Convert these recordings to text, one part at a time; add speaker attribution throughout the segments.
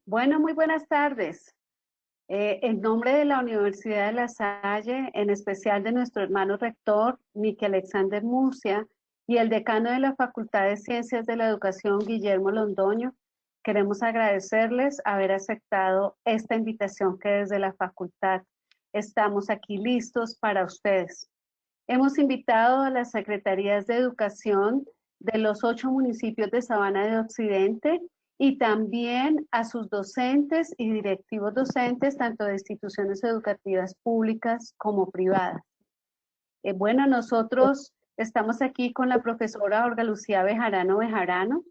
Speaker 1: Bueno, muy buenas tardes. En nombre de la Universidad de La Salle, en especial de nuestro hermano rector, Miki Alexander Murcia, y el decano de la Facultad de Ciencias de la Educación, Guillermo Londoño, queremos agradecerles haber aceptado esta invitación que desde la facultad estamos aquí listos para ustedes. Hemos invitado a las secretarías de educación de los 8 municipios de Sabana de Occidente y también a sus docentes y directivos docentes, tanto de instituciones educativas públicas como privadas. Bueno, nosotros estamos aquí con la profesora Olga Lucía Bejarano Bejarano.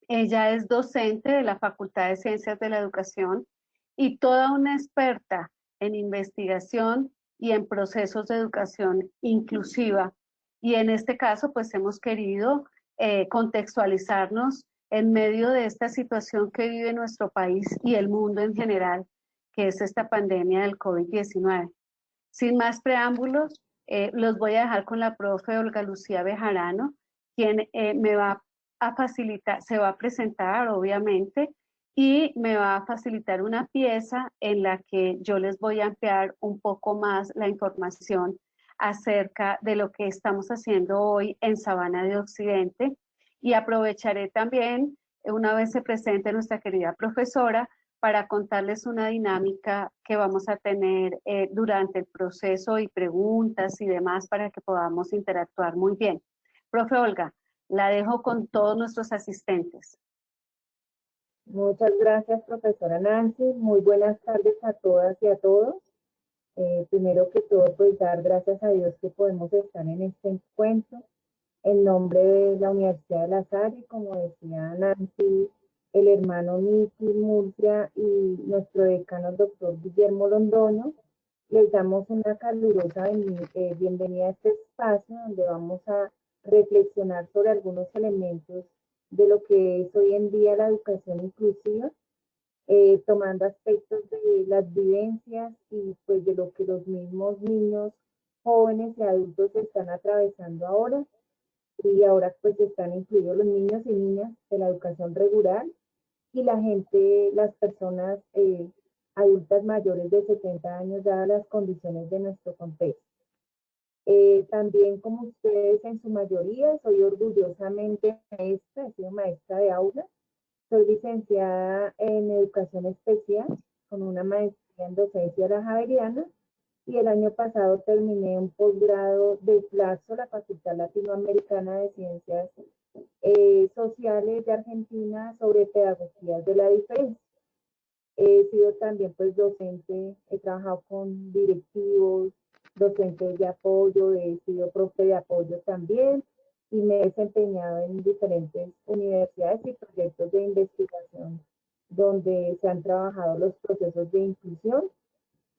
Speaker 1: Ella es docente de la Facultad de Ciencias de la Educación y toda una experta en investigación y en procesos de educación inclusiva. Y en este caso, pues hemos querido contextualizarnos en medio de esta situación que vive nuestro país y el mundo en general, que es esta pandemia del COVID-19. Sin más preámbulos, los voy a dejar con la profe Olga Lucía Bejarano, quien me va a facilitar, se va a presentar obviamente, y me va a facilitar una pieza en la que yo les voy a ampliar un poco más la información acerca de lo que estamos haciendo hoy en Sabana de Occidente. Y aprovecharé también, una vez se presente nuestra querida profesora, para contarles una dinámica que vamos a tener durante el proceso y preguntas y demás para que podamos interactuar muy bien. Profe Olga, la dejo con todos nuestros asistentes.
Speaker 2: Muchas gracias, profesora Nancy. Muy buenas tardes a todas y a todos. Primero que todo, pues dar gracias a Dios que podemos estar en este encuentro. En nombre de la Universidad de La Salle, como decía Nancy, el hermano Miki Murcia y nuestro decano, el doctor Guillermo Londoño, les damos una calurosa bienvenida a este espacio donde vamos a reflexionar sobre algunos elementos de lo que es hoy en día la educación inclusiva, tomando aspectos de las vivencias y pues de lo que los mismos niños, jóvenes y adultos están atravesando ahora, y ahora pues están incluidos los niños y niñas de la educación regular y la gente, las personas adultas mayores de 70 años, dadas las condiciones de nuestro contexto. También, como ustedes en su mayoría, soy orgullosamente maestra, he sido maestra de aula, soy licenciada en educación especial con una maestría en docencia de la Javeriana, y el año pasado terminé un posgrado de FLACSO, la Facultad Latinoamericana de Ciencias Sociales de Argentina, sobre pedagogías de la diferencia. He sido también pues docente, he trabajado con directivos, docentes de apoyo, he sido profe de apoyo también, y me he desempeñado en diferentes universidades y proyectos de investigación donde se han trabajado los procesos de inclusión,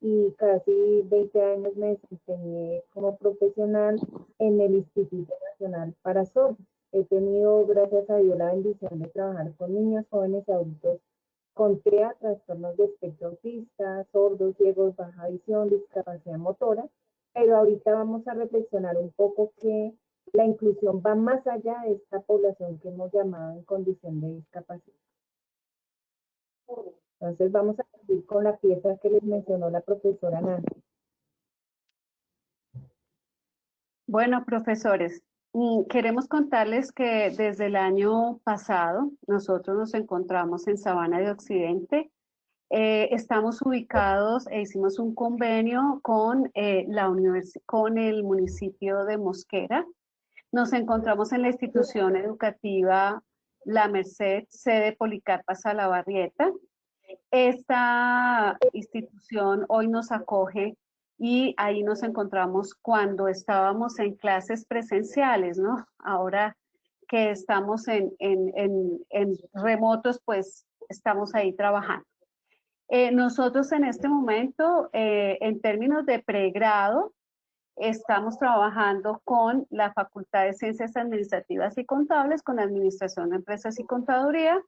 Speaker 2: y casi 20 años me desempeñé como profesional en el Instituto Nacional para Sordos. He tenido, gracias a Dios, la bendición de trabajar con niños, jóvenes y adultos con TEA, trastornos de espectro autista, sordos, ciegos, baja visión, discapacidad motora, pero ahorita vamos a reflexionar un poco que la inclusión va más allá de esta población que hemos llamado en condición de discapacidad. Entonces vamos a seguir con la pieza que les mencionó la profesora Nancy.
Speaker 1: Bueno, profesores, queremos contarles que desde el año pasado nosotros nos encontramos en Sabana de Occidente. Estamos ubicados e hicimos un convenio con, con el municipio de Mosquera. Nos encontramos en la institución educativa La Merced, sede Policarpa Salabarrieta. Esta institución hoy nos acoge y ahí nos encontramos cuando estábamos en clases presenciales, ¿no? Ahora que estamos en remotos, pues estamos ahí trabajando. Nosotros en este momento, en términos de pregrado, estamos trabajando con la Facultad de Ciencias Administrativas y Contables, con Administración de Empresas y Contaduría.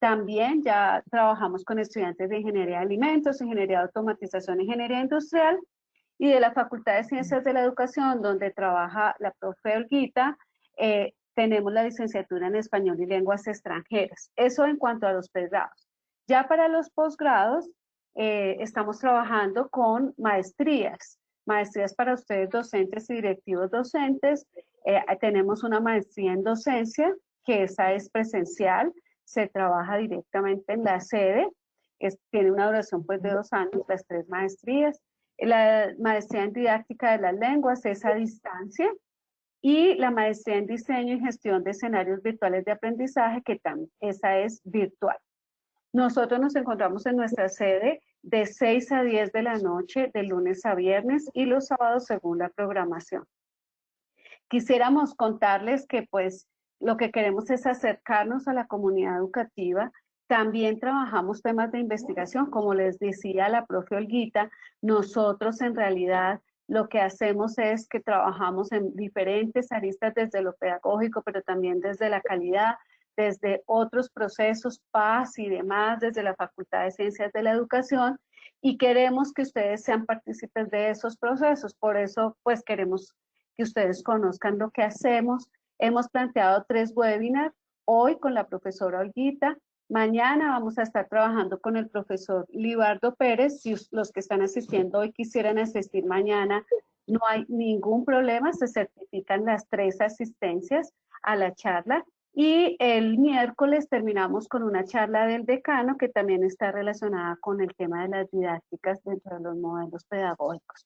Speaker 1: También ya trabajamos con estudiantes de Ingeniería de Alimentos, Ingeniería de Automatización, Ingeniería Industrial, y de la Facultad de Ciencias de la Educación, donde trabaja la profe Olguita, tenemos la licenciatura en Español y Lenguas Extranjeras. Eso en cuanto a los pregrados. Ya para los posgrados, estamos trabajando con maestrías para ustedes docentes y directivos docentes. Tenemos una maestría en docencia, que esa es presencial, se trabaja directamente en la sede, tiene una duración pues de 2 años, las 3 maestrías. La maestría en didáctica de las lenguas es a distancia, y la maestría en diseño y gestión de escenarios virtuales de aprendizaje, que también esa es virtual. Nosotros nos encontramos en nuestra sede de 6 a 10 de la noche, de lunes a viernes, y los sábados según la programación. Quisiéramos contarles que pues lo que queremos es acercarnos a la comunidad educativa. También trabajamos temas de investigación, como les decía la profe Olguita. Nosotros en realidad lo que hacemos es que trabajamos en diferentes aristas desde lo pedagógico, pero también desde la calidad, desde otros procesos, paz y demás, desde la Facultad de Ciencias de la Educación, y queremos que ustedes sean partícipes de esos procesos. Por eso pues queremos que ustedes conozcan lo que hacemos. Hemos planteado 3 webinars, hoy con la profesora Olguita, mañana vamos a estar trabajando con el profesor Libardo Pérez. Si los que están asistiendo hoy quisieran asistir mañana, no hay ningún problema, se certifican las 3 asistencias a la charla. Y el miércoles terminamos con una charla del decano que también está relacionada con el tema de las didácticas dentro de los modelos pedagógicos.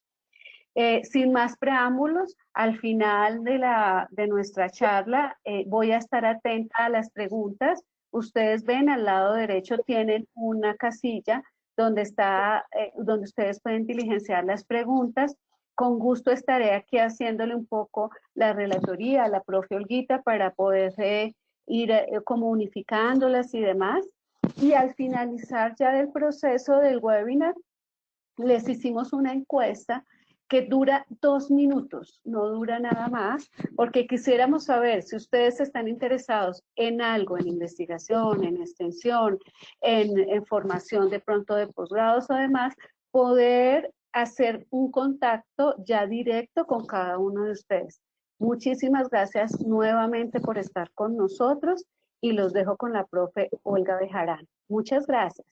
Speaker 1: Sin más preámbulos, al final de nuestra charla voy a estar atenta a las preguntas. Ustedes ven al lado derecho tienen una casilla donde donde ustedes pueden diligenciar las preguntas. Con gusto estaré aquí haciéndole un poco la relatoría a la profe Olguita para poder ir como unificándolas y demás. Y al finalizar ya del proceso del webinar, les hicimos una encuesta que dura 2 minutos, no dura nada más, porque quisiéramos saber si ustedes están interesados en algo, en investigación, en extensión, en formación de pronto de posgrados o demás, poder hacer un contacto ya directo con cada uno de ustedes. Muchísimas gracias nuevamente por estar con nosotros y los dejo con la profe Olga Bejarán. Muchas gracias.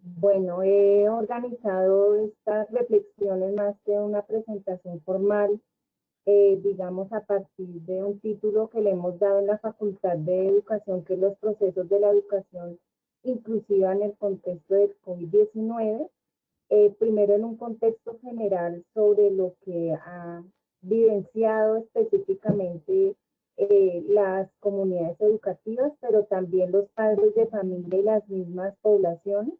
Speaker 2: Bueno, he organizado estas reflexiones más que una presentación formal, digamos, a partir de un título que le hemos dado en la Facultad de Educación, que es los procesos de la educación inclusiva en el contexto del COVID-19. Primero en un contexto general sobre lo que ha vivenciado específicamente las comunidades educativas, pero también los padres de familia y las mismas poblaciones.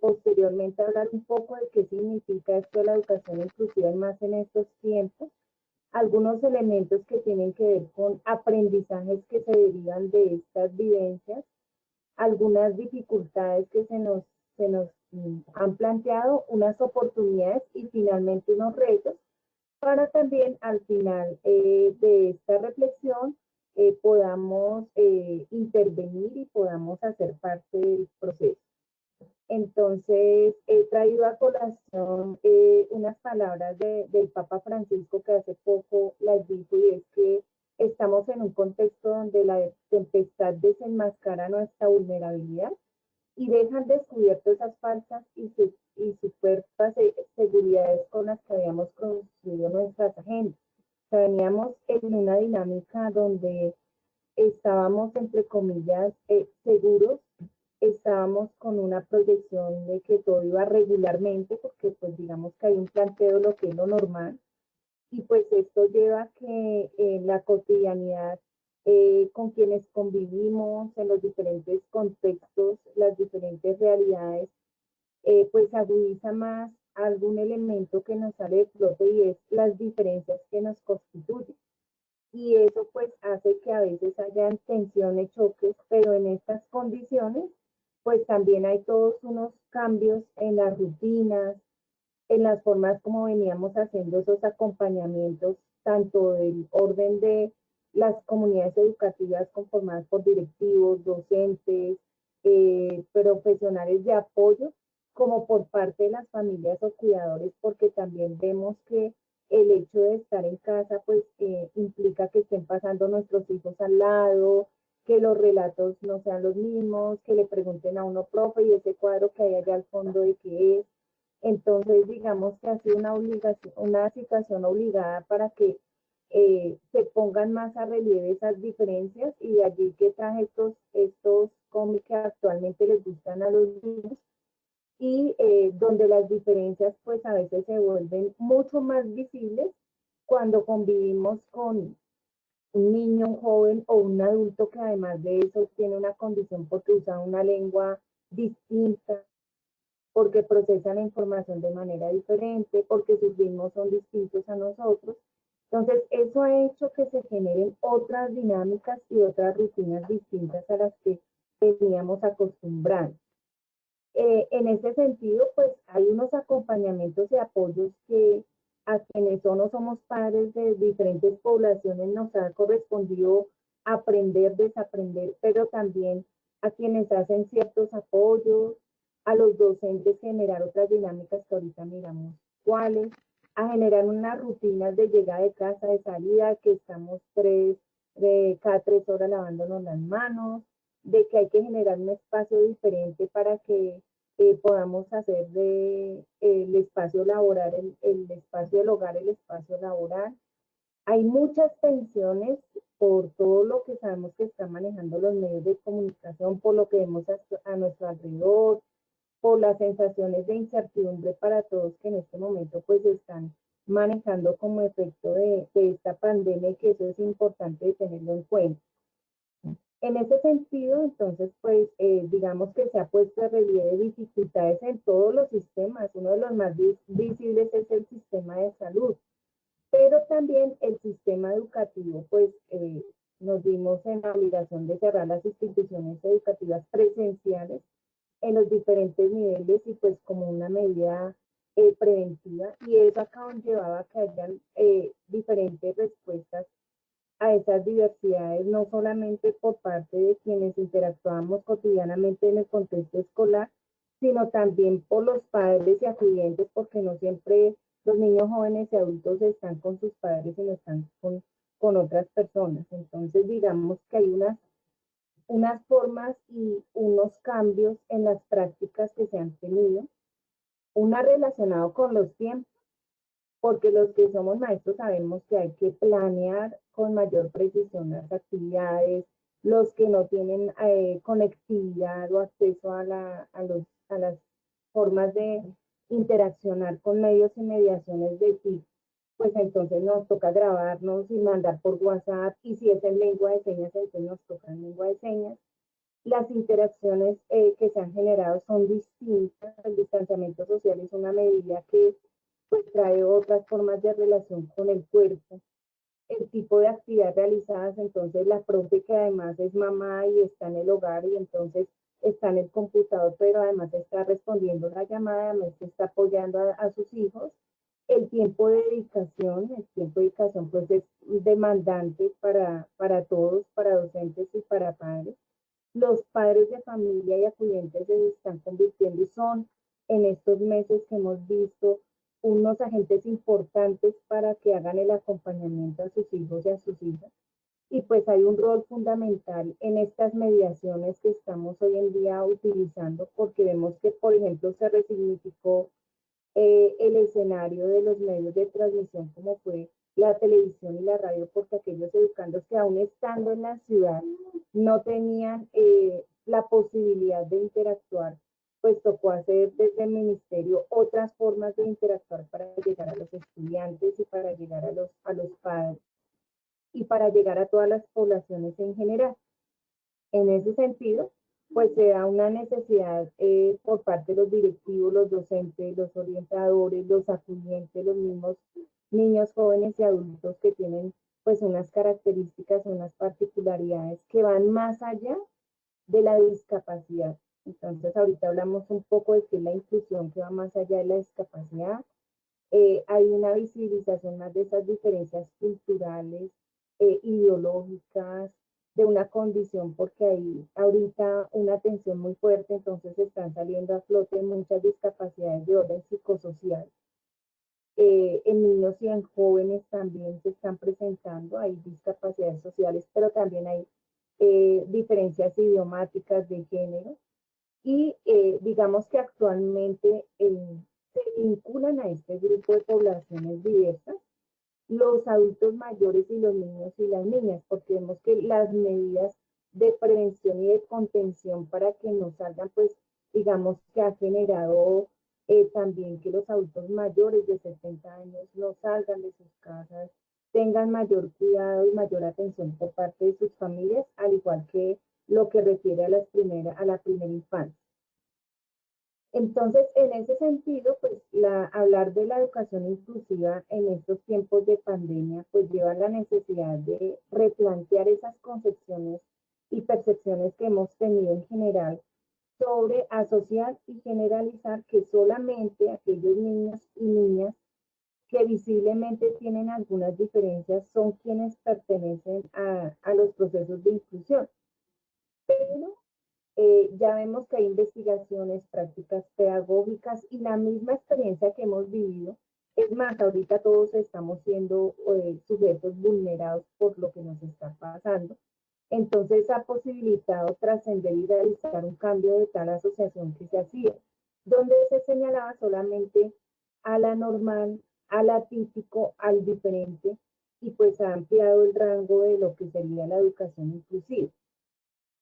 Speaker 2: Posteriormente hablar un poco de qué significa esto de la educación inclusiva y más en estos tiempos, algunos elementos que tienen que ver con aprendizajes que se derivan de estas vivencias, algunas dificultades que se nos han planteado, unas oportunidades y finalmente unos retos, para también al final de esta reflexión podamos intervenir y podamos hacer parte del proceso. Entonces, he traído a colación unas palabras del Papa Francisco que hace poco las dijo, y es que estamos en un contexto donde la tempestad desenmascara nuestra vulnerabilidad y dejan descubierto esas falsas y superfluas seguridades con las que habíamos construido nuestras agendas. O sea, veníamos en una dinámica donde estábamos, entre comillas, seguros, estábamos con una proyección de que todo iba regularmente, porque pues digamos que hay un planteo de lo que es lo normal, y pues esto lleva a que en la cotidianidad con quienes convivimos en los diferentes contextos, las diferentes realidades, pues agudiza más algún elemento que nos sale de flote y es las diferencias que nos constituyen. Y eso pues hace que a veces hayan tensiones, choques, pero en estas condiciones pues también hay todos unos cambios en las rutinas, en las formas como veníamos haciendo esos acompañamientos, tanto del orden de las comunidades educativas conformadas por directivos, docentes, profesionales de apoyo, como por parte de las familias o cuidadores, porque también vemos que el hecho de estar en casa pues implica que estén pasando nuestros hijos al lado, que los relatos no sean los mismos, que le pregunten a uno, profe, y ese cuadro que hay allá al fondo de qué es. Entonces, digamos que ha sido una obligación, una situación obligada para que se pongan más a relieve esas diferencias, y de allí que traje estos cómics que actualmente les gustan a los niños, y donde las diferencias pues a veces se vuelven mucho más visibles cuando convivimos con un niño, un joven o un adulto que además de eso tiene una condición porque usa una lengua distinta, porque procesa la información de manera diferente, porque sus ritmos son distintos a nosotros. Entonces, eso ha hecho que se generen otras dinámicas y otras rutinas distintas a las que teníamos acostumbrados. En ese sentido, pues hay unos acompañamientos y apoyos que a quienes no somos padres de diferentes poblaciones nos ha correspondido aprender, desaprender, pero también a quienes hacen ciertos apoyos, a los docentes generar otras dinámicas que ahorita miramos cuáles, a generar unas rutinas de llegada de casa, de salida, que estamos cada 3 horas lavándonos las manos, de que hay que generar un espacio diferente para que podamos hacer de el espacio laboral, el espacio del hogar, el espacio laboral. Hay muchas tensiones por todo lo que sabemos que están manejando los medios de comunicación, por lo que vemos a nuestro alrededor, por las sensaciones de incertidumbre para todos que en este momento pues están manejando como efecto de esta pandemia, y que eso es importante tenerlo en cuenta. En ese sentido, entonces, pues, digamos que se ha puesto de relieve dificultades en todos los sistemas. Uno de los más visibles es el sistema de salud, pero también el sistema educativo, pues, nos dimos en la obligación de cerrar las instituciones educativas presenciales en los diferentes niveles, y pues como una medida preventiva, y eso ha conllevado a que hayan diferentes respuestas a esas diversidades, no solamente por parte de quienes interactuamos cotidianamente en el contexto escolar, sino también por los padres y acudientes, porque no siempre los niños, jóvenes y adultos están con sus padres, sino están con otras personas. Entonces, digamos que hay unas formas y unos cambios en las prácticas que se han tenido, una relacionado con los tiempos, porque los que somos maestros sabemos que hay que planear con mayor precisión las actividades, los que no tienen conectividad o acceso a las formas de interaccionar con medios y mediaciones de TIC, pues entonces nos toca grabarnos y mandar por WhatsApp, y si es en lengua de señas, entonces nos toca en lengua de señas. Las interacciones que se han generado son distintas. El distanciamiento social es una medida que pues trae otras formas de relación con el cuerpo. El tipo de actividad realizadas, entonces la profe que además es mamá y está en el hogar, y entonces está en el computador, pero además está respondiendo la llamada, además está apoyando a sus hijos. El tiempo de dedicación pues es demandante para todos, para docentes y para padres. Los padres de familia y acudientes se están convirtiendo y son en estos meses que hemos visto unos agentes importantes para que hagan el acompañamiento a sus hijos y a sus hijas. Y pues hay un rol fundamental en estas mediaciones que estamos hoy en día utilizando, porque vemos que, por ejemplo, se resignificó el escenario de los medios de transmisión como fue la televisión y la radio, porque aquellos educandos que aún estando en la ciudad no tenían la posibilidad de interactuar, pues tocó hacer desde el ministerio otras formas de interactuar para llegar a los estudiantes y para llegar a los padres y para llegar a todas las poblaciones en general. En ese sentido, pues se da una necesidad por parte de los directivos, los docentes, los orientadores, los acudientes, los mismos niños, jóvenes y adultos que tienen pues unas características, unas particularidades que van más allá de la discapacidad. Entonces ahorita hablamos un poco de qué es la inclusión, que va más allá de la discapacidad. Hay una visibilización más de esas diferencias culturales, ideológicas, de una condición, porque hay ahorita una tensión muy fuerte, entonces están saliendo a flote muchas discapacidades de orden psicosocial. En niños y en jóvenes también se están presentando, hay discapacidades sociales, pero también hay diferencias idiomáticas de género, y digamos que actualmente se vinculan a este grupo de poblaciones diversas los adultos mayores y los niños y las niñas, porque vemos que las medidas de prevención y de contención para que no salgan, pues digamos que ha generado también que los adultos mayores de 70 años no salgan de sus casas, tengan mayor cuidado y mayor atención por parte de sus familias, al igual que lo que refiere a, a la primera infancia. Entonces, en ese sentido, pues hablar de la educación inclusiva en estos tiempos de pandemia, pues lleva a la necesidad de replantear esas concepciones y percepciones que hemos tenido en general sobre asociar y generalizar que solamente aquellos niños y niñas que visiblemente tienen algunas diferencias son quienes pertenecen a los procesos de inclusión. Pero ya vemos que hay investigaciones, prácticas pedagógicas y la misma experiencia que hemos vivido. Es más, ahorita todos estamos siendo sujetos vulnerados por lo que nos está pasando. Entonces ha posibilitado trascender y realizar un cambio de tal asociación que se hacía, donde se señalaba solamente a la normal, al atípico, al diferente, y pues ha ampliado el rango de lo que sería la educación inclusiva.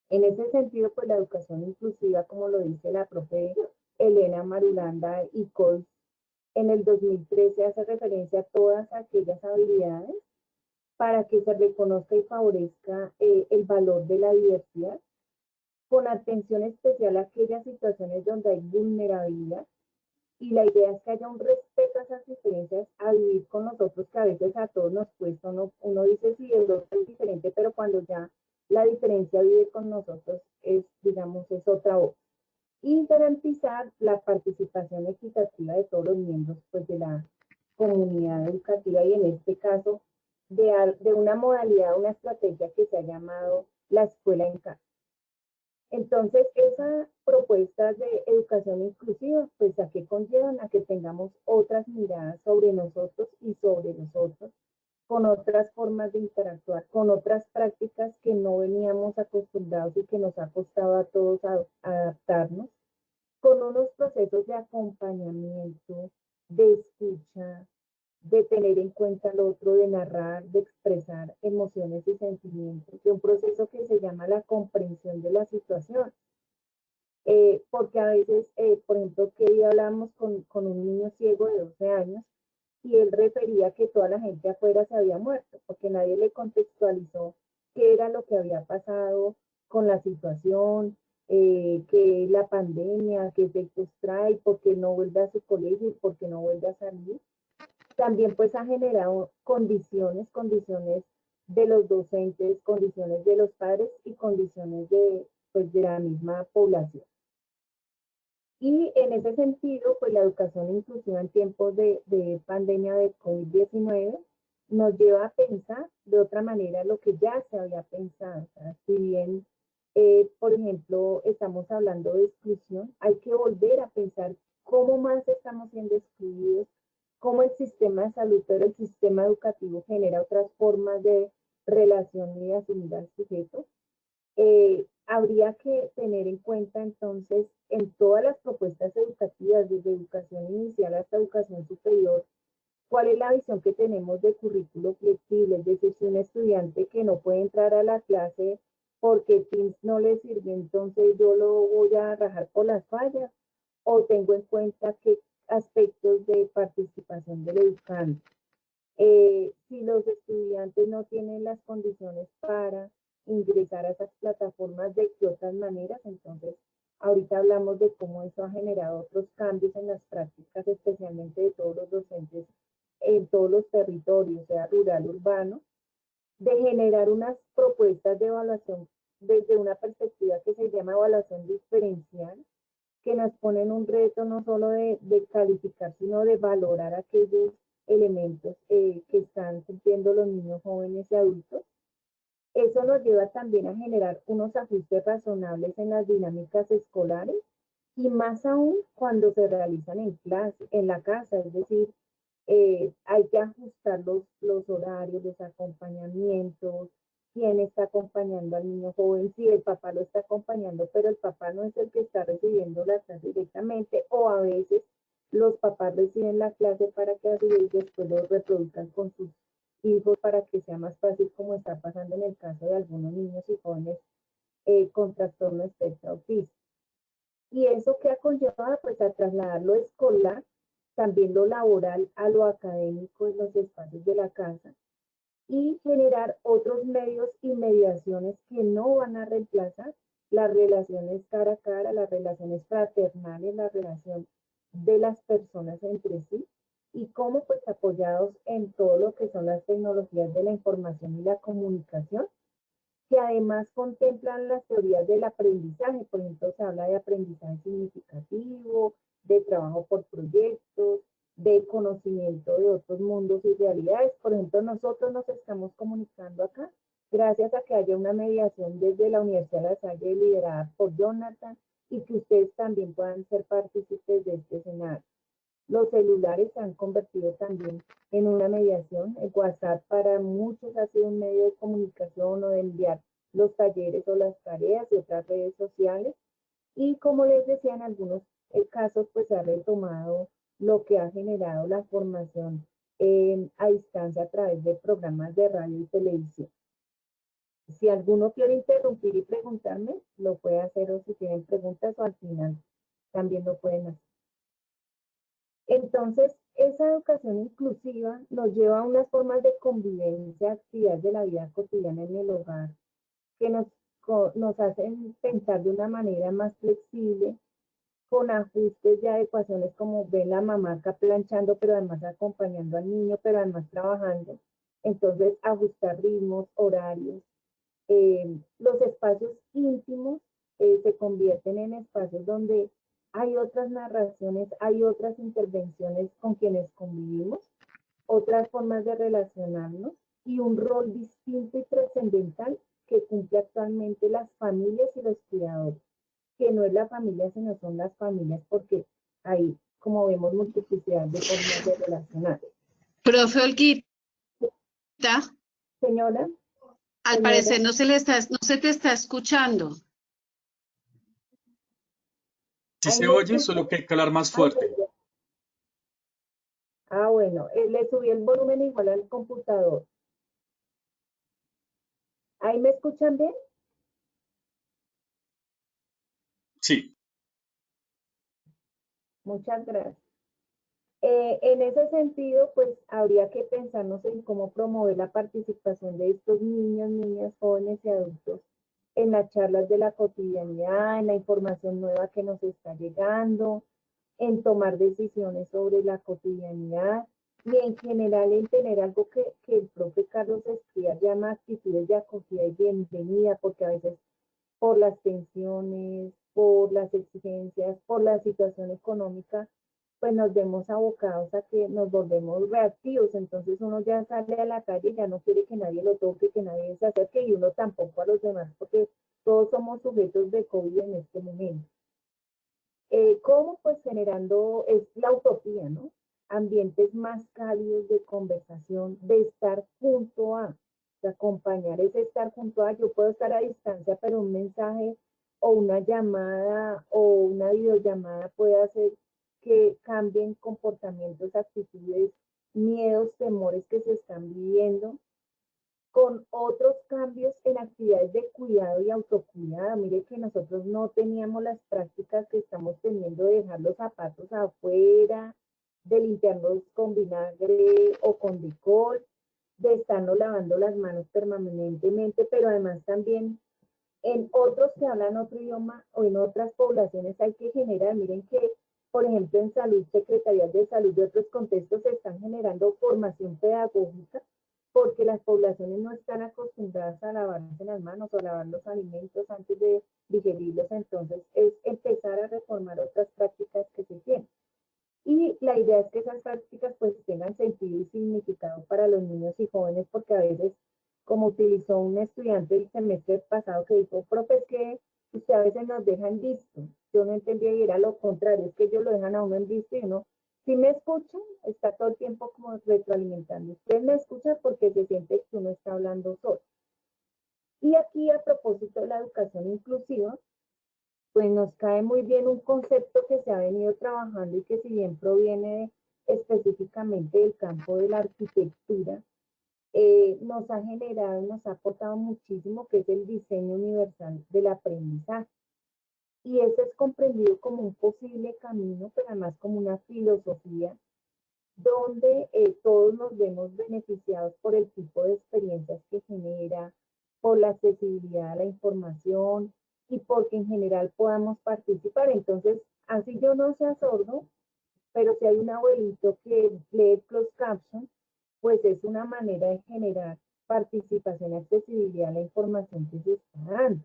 Speaker 2: En ese sentido, pues la educación inclusiva, como lo dice la profe Elena Marulanda y Cols, en el 2013 hace referencia a todas aquellas habilidades para que se reconozca y favorezca el valor de la diversidad, con atención especial a aquellas situaciones donde hay vulnerabilidad. Y la idea es que haya un respeto a esas diferencias, a vivir con nosotros, que a veces a todos nos cuesta, uno dice sí, el otro es diferente, pero cuando ya la diferencia vive con nosotros, es, digamos, es otra voz. Y garantizar la participación equitativa de todos los miembros, pues, de la comunidad educativa, y en este caso de una modalidad, una estrategia que se ha llamado la escuela en casa. Entonces, esa propuesta de educación inclusiva, pues a qué conllevan, a que tengamos otras miradas sobre nosotros y sobre los otros, con otras formas de interactuar, con otras prácticas que no veníamos acostumbrados y que nos ha costado a todos adaptarnos, con unos procesos de acompañamiento, de escucha, de tener en cuenta al otro, de narrar, de expresar emociones y sentimientos, de un proceso que se llama la comprensión de la situación. Porque a veces, por ejemplo, que día hablamos con un niño ciego de 12 años y él refería que toda la gente afuera se había muerto, porque nadie le contextualizó qué era lo que había pasado con la situación, que la pandemia, qué efectos trae, por qué no vuelve a su colegio y por qué no vuelve a salir. También pues ha generado condiciones de los docentes, condiciones de los padres y condiciones pues, de la misma población. Y en ese sentido, pues la educación inclusiva en tiempos de pandemia de COVID-19 nos lleva a pensar de otra manera lo que ya se había pensado. O sea, si bien, por ejemplo, estamos hablando de exclusión, hay que volver a pensar cómo más estamos siendo excluidos, cómo el sistema de salud, pero el sistema educativo genera otras formas de relación y de asumir al sujeto. Habría que tener en cuenta entonces en todas las propuestas educativas, desde educación inicial hasta educación superior, cuál es la visión que tenemos de currículo flexible. Es decir, si un estudiante que no puede entrar a la clase porque Teams no le sirve, entonces yo lo voy a rajar por las fallas, o tengo en cuenta qué aspectos de participación del educante. Si los estudiantes no tienen las condiciones para ingresar a esas plataformas, de qué otras maneras. Entonces, ahorita hablamos de cómo eso ha generado otros cambios en las prácticas, especialmente de todos los docentes en todos los territorios, sea rural, urbano, de generar unas propuestas de evaluación desde una perspectiva que se llama evaluación diferencial, que nos ponen un reto no solo de calificar, sino de valorar aquellos elementos que están sintiendo los niños, jóvenes y adultos. Eso nos lleva también a generar unos ajustes razonables en las dinámicas escolares, y más aún cuando se realizan en clase, en la casa. Es decir, hay que ajustar los horarios, los acompañamientos, quién está acompañando al niño joven, si el papá lo está acompañando, pero el papá no es el que está recibiendo la clase directamente, o a veces los papás reciben la clase para que a su vez después lo reproduzcan con sus hijos para que sea más fácil, como está pasando en el caso de algunos niños y jóvenes con trastorno espectro autista. Y eso que ha conllevado pues a trasladar lo escolar, también lo laboral a lo académico en los espacios de la casa y generar otros medios y mediaciones que no van a reemplazar las relaciones cara a cara, las relaciones fraternales, la relación de las personas entre sí y cómo pues apoyados en todo lo que son las tecnologías de la información y la comunicación, que además contemplan las teorías del aprendizaje. Por ejemplo, se habla de aprendizaje significativo, de trabajo por proyectos, de conocimiento de otros mundos y realidades. Por ejemplo, nosotros nos estamos comunicando acá gracias a que haya una mediación desde la Universidad de La Salle liderada por Jonathan y que ustedes también puedan ser partícipes de este escenario. Los celulares se han convertido también en una mediación. El WhatsApp para muchos ha sido un medio de comunicación o de enviar los talleres o las tareas y otras redes sociales. Y como les decía, en algunos casos pues se ha retomado lo que ha generado la formación a distancia a través de programas de radio y televisión. Si alguno quiere interrumpir y preguntarme, lo puede hacer, o si tienen preguntas o al final también lo pueden hacer. Entonces, esa educación inclusiva nos lleva a unas formas de convivencia, actividades de la vida cotidiana en el hogar, que nos hacen pensar de una manera más flexible, con ajustes y adecuaciones, como ven la mamá acá planchando, pero además acompañando al niño, pero además trabajando. Entonces, ajustar ritmos, horarios. Los espacios íntimos se convierten en espacios donde hay otras narraciones, hay otras intervenciones con quienes convivimos, otras formas de relacionarnos y un rol distinto y trascendental que cumple actualmente las familias y los cuidadores, que no es la familia, sino son las familias, porque hay, como vemos, multiplicidad de formas de relacionar.
Speaker 1: Profe Olguita,
Speaker 2: Señora,
Speaker 1: al
Speaker 2: señora,
Speaker 1: parecer no se te está escuchando.
Speaker 3: Sí
Speaker 2: ¿ahí
Speaker 3: se
Speaker 2: me
Speaker 3: oye,
Speaker 2: escucha?
Speaker 3: solo que hay que hablar más
Speaker 2: Ay,
Speaker 3: fuerte.
Speaker 2: bueno, le subí el volumen igual al computador. ¿Ahí me escuchan bien?
Speaker 3: Sí.
Speaker 2: Muchas gracias. En ese sentido, pues habría que pensarnos en cómo promover la participación de estos niños, niñas, jóvenes y adultos en las charlas de la cotidianidad, en la información nueva que nos está llegando, en tomar decisiones sobre la cotidianidad y en general en tener algo que el profe Carlos Escribá llama actitudes de acogida y bienvenida, porque a veces por las tensiones, por las exigencias, por la situación económica, pues nos vemos abocados a que nos volvemos reactivos. Entonces uno ya sale a la calle y ya no quiere que nadie lo toque, que nadie se acerque, y uno tampoco a los demás, porque todos somos sujetos de COVID en este momento. ¿Cómo? Pues generando, es la utopía, ¿no? Ambientes más cálidos de conversación, de estar junto a, de acompañar es estar junto a, yo puedo estar a distancia, pero un mensaje o una llamada o una videollamada puede hacer que cambien comportamientos, actitudes, miedos, temores que se están viviendo, con otros cambios en actividades de cuidado y autocuidado. Mire que nosotros no teníamos las prácticas que estamos teniendo de dejar los zapatos afuera, de limpiarlos con vinagre o con licor, de estarnos lavando las manos permanentemente, pero además también en otros que hablan otro idioma o en otras poblaciones hay que generar, miren que, por ejemplo, en salud, secretarías de salud de otros contextos se están generando formación pedagógica porque las poblaciones no están acostumbradas a lavarse las manos o a lavar los alimentos antes de digerirlos, entonces es empezar a reformar otras prácticas que se tienen. Y la idea es que esas prácticas pues tengan sentido y significado para los niños y jóvenes, porque a veces, como utilizó un estudiante el semestre pasado que dijo, profe, es que usted a veces nos deja en visto. Yo no entendía y era lo contrario, es que ellos lo dejan a uno en visto y uno, si me escuchan, está todo el tiempo como retroalimentando. Usted me escucha porque se siente que uno está hablando solo. Y aquí, a propósito de la educación inclusiva, pues nos cae muy bien un concepto que se ha venido trabajando y que, si bien proviene específicamente del campo de la arquitectura, nos ha generado, nos ha aportado muchísimo, que es el diseño universal del aprendizaje. Y ese es comprendido como un posible camino, pero además como una filosofía donde todos nos vemos beneficiados por el tipo de experiencias que genera, por la accesibilidad a la información y porque en general podamos participar. Entonces, así yo no sea sordo, pero si hay un abuelito que lee closed caption, pues es una manera de generar participación y accesibilidad a la información que se está dando.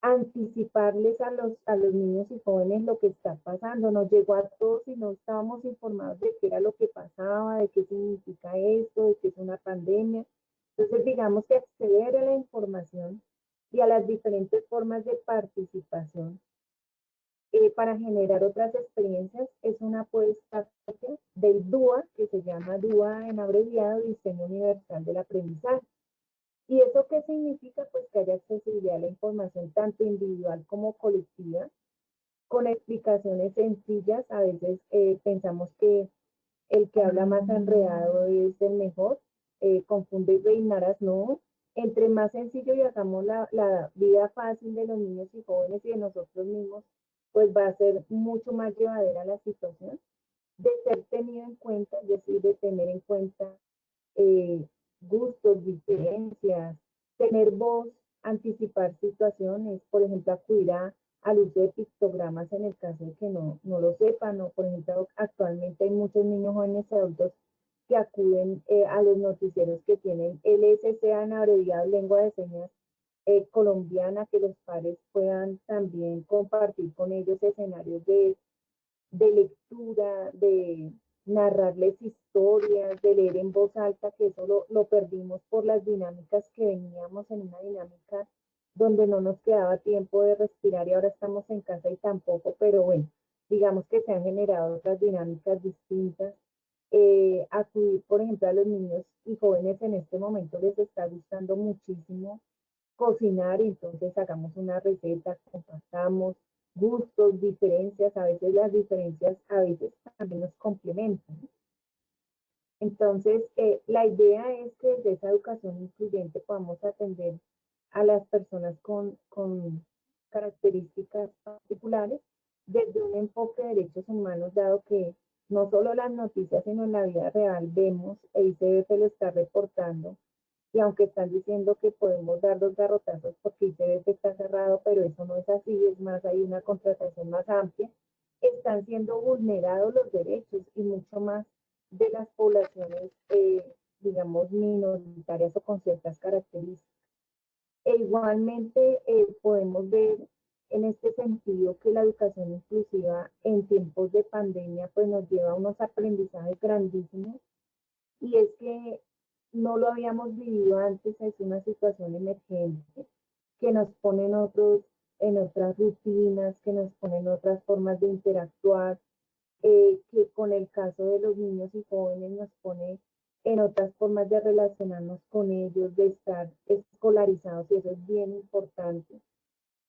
Speaker 2: Anticiparles a los niños y jóvenes lo que está pasando. Nos llegó a todos y no estábamos informados de qué era lo que pasaba, de qué significa esto, de qué es una pandemia. Entonces, digamos que acceder a la información y a las diferentes formas de participación para generar otras experiencias es una apuesta del DUA, que se llama DUA en abreviado, Diseño Universal del Aprendizaje. ¿Y eso qué significa? Pues que haya accesibilidad a la información tanto individual como colectiva, con explicaciones sencillas. A veces pensamos que el que habla más enredado es el mejor, confunde reinaras, no. Entre más sencillo y hagamos la vida fácil de los niños y jóvenes y de nosotros mismos, pues va a ser mucho más llevadera la situación, de ser tenido en cuenta, es decir, de tener en cuenta eh, gustos, diferencias, tener voz, anticipar situaciones, por ejemplo, acudir al uso de pictogramas en el caso de que no lo sepan, o por ejemplo, actualmente hay muchos niños, jóvenes y adultos que acuden a los noticieros que tienen LSCA en abreviado lengua de señas colombiana, que los padres puedan también compartir con ellos escenarios de lectura, de narrarles historias, de leer en voz alta, que eso lo perdimos por las dinámicas que veníamos en una dinámica donde no nos quedaba tiempo de respirar y ahora estamos en casa y tampoco, pero bueno, digamos que se han generado otras dinámicas distintas. Acudir, por ejemplo, a los niños y jóvenes en este momento les está gustando muchísimo cocinar, entonces hagamos una receta, compartamos gustos, diferencias, a veces las diferencias a veces también nos complementan. Entonces, la idea es que desde esa educación incluyente podamos atender a las personas con características particulares desde un enfoque de derechos humanos, dado que no solo las noticias, sino en la vida real vemos, e ICBF lo está reportando, y aunque están diciendo que podemos dar los garrotazos porque ICBF está cerrado, pero eso no es así, es más, hay una contratación más amplia, están siendo vulnerados los derechos y mucho más de las poblaciones, digamos, minoritarias o con ciertas características. E igualmente podemos ver en este sentido que la educación inclusiva en tiempos de pandemia pues nos lleva a unos aprendizajes grandísimos, y es que no lo habíamos vivido antes, es una situación emergente que nos pone en otras rutinas, que nos pone en otras formas de interactuar, que con el caso de los niños y jóvenes nos pone en otras formas de relacionarnos con ellos, de estar escolarizados, y eso es bien importante.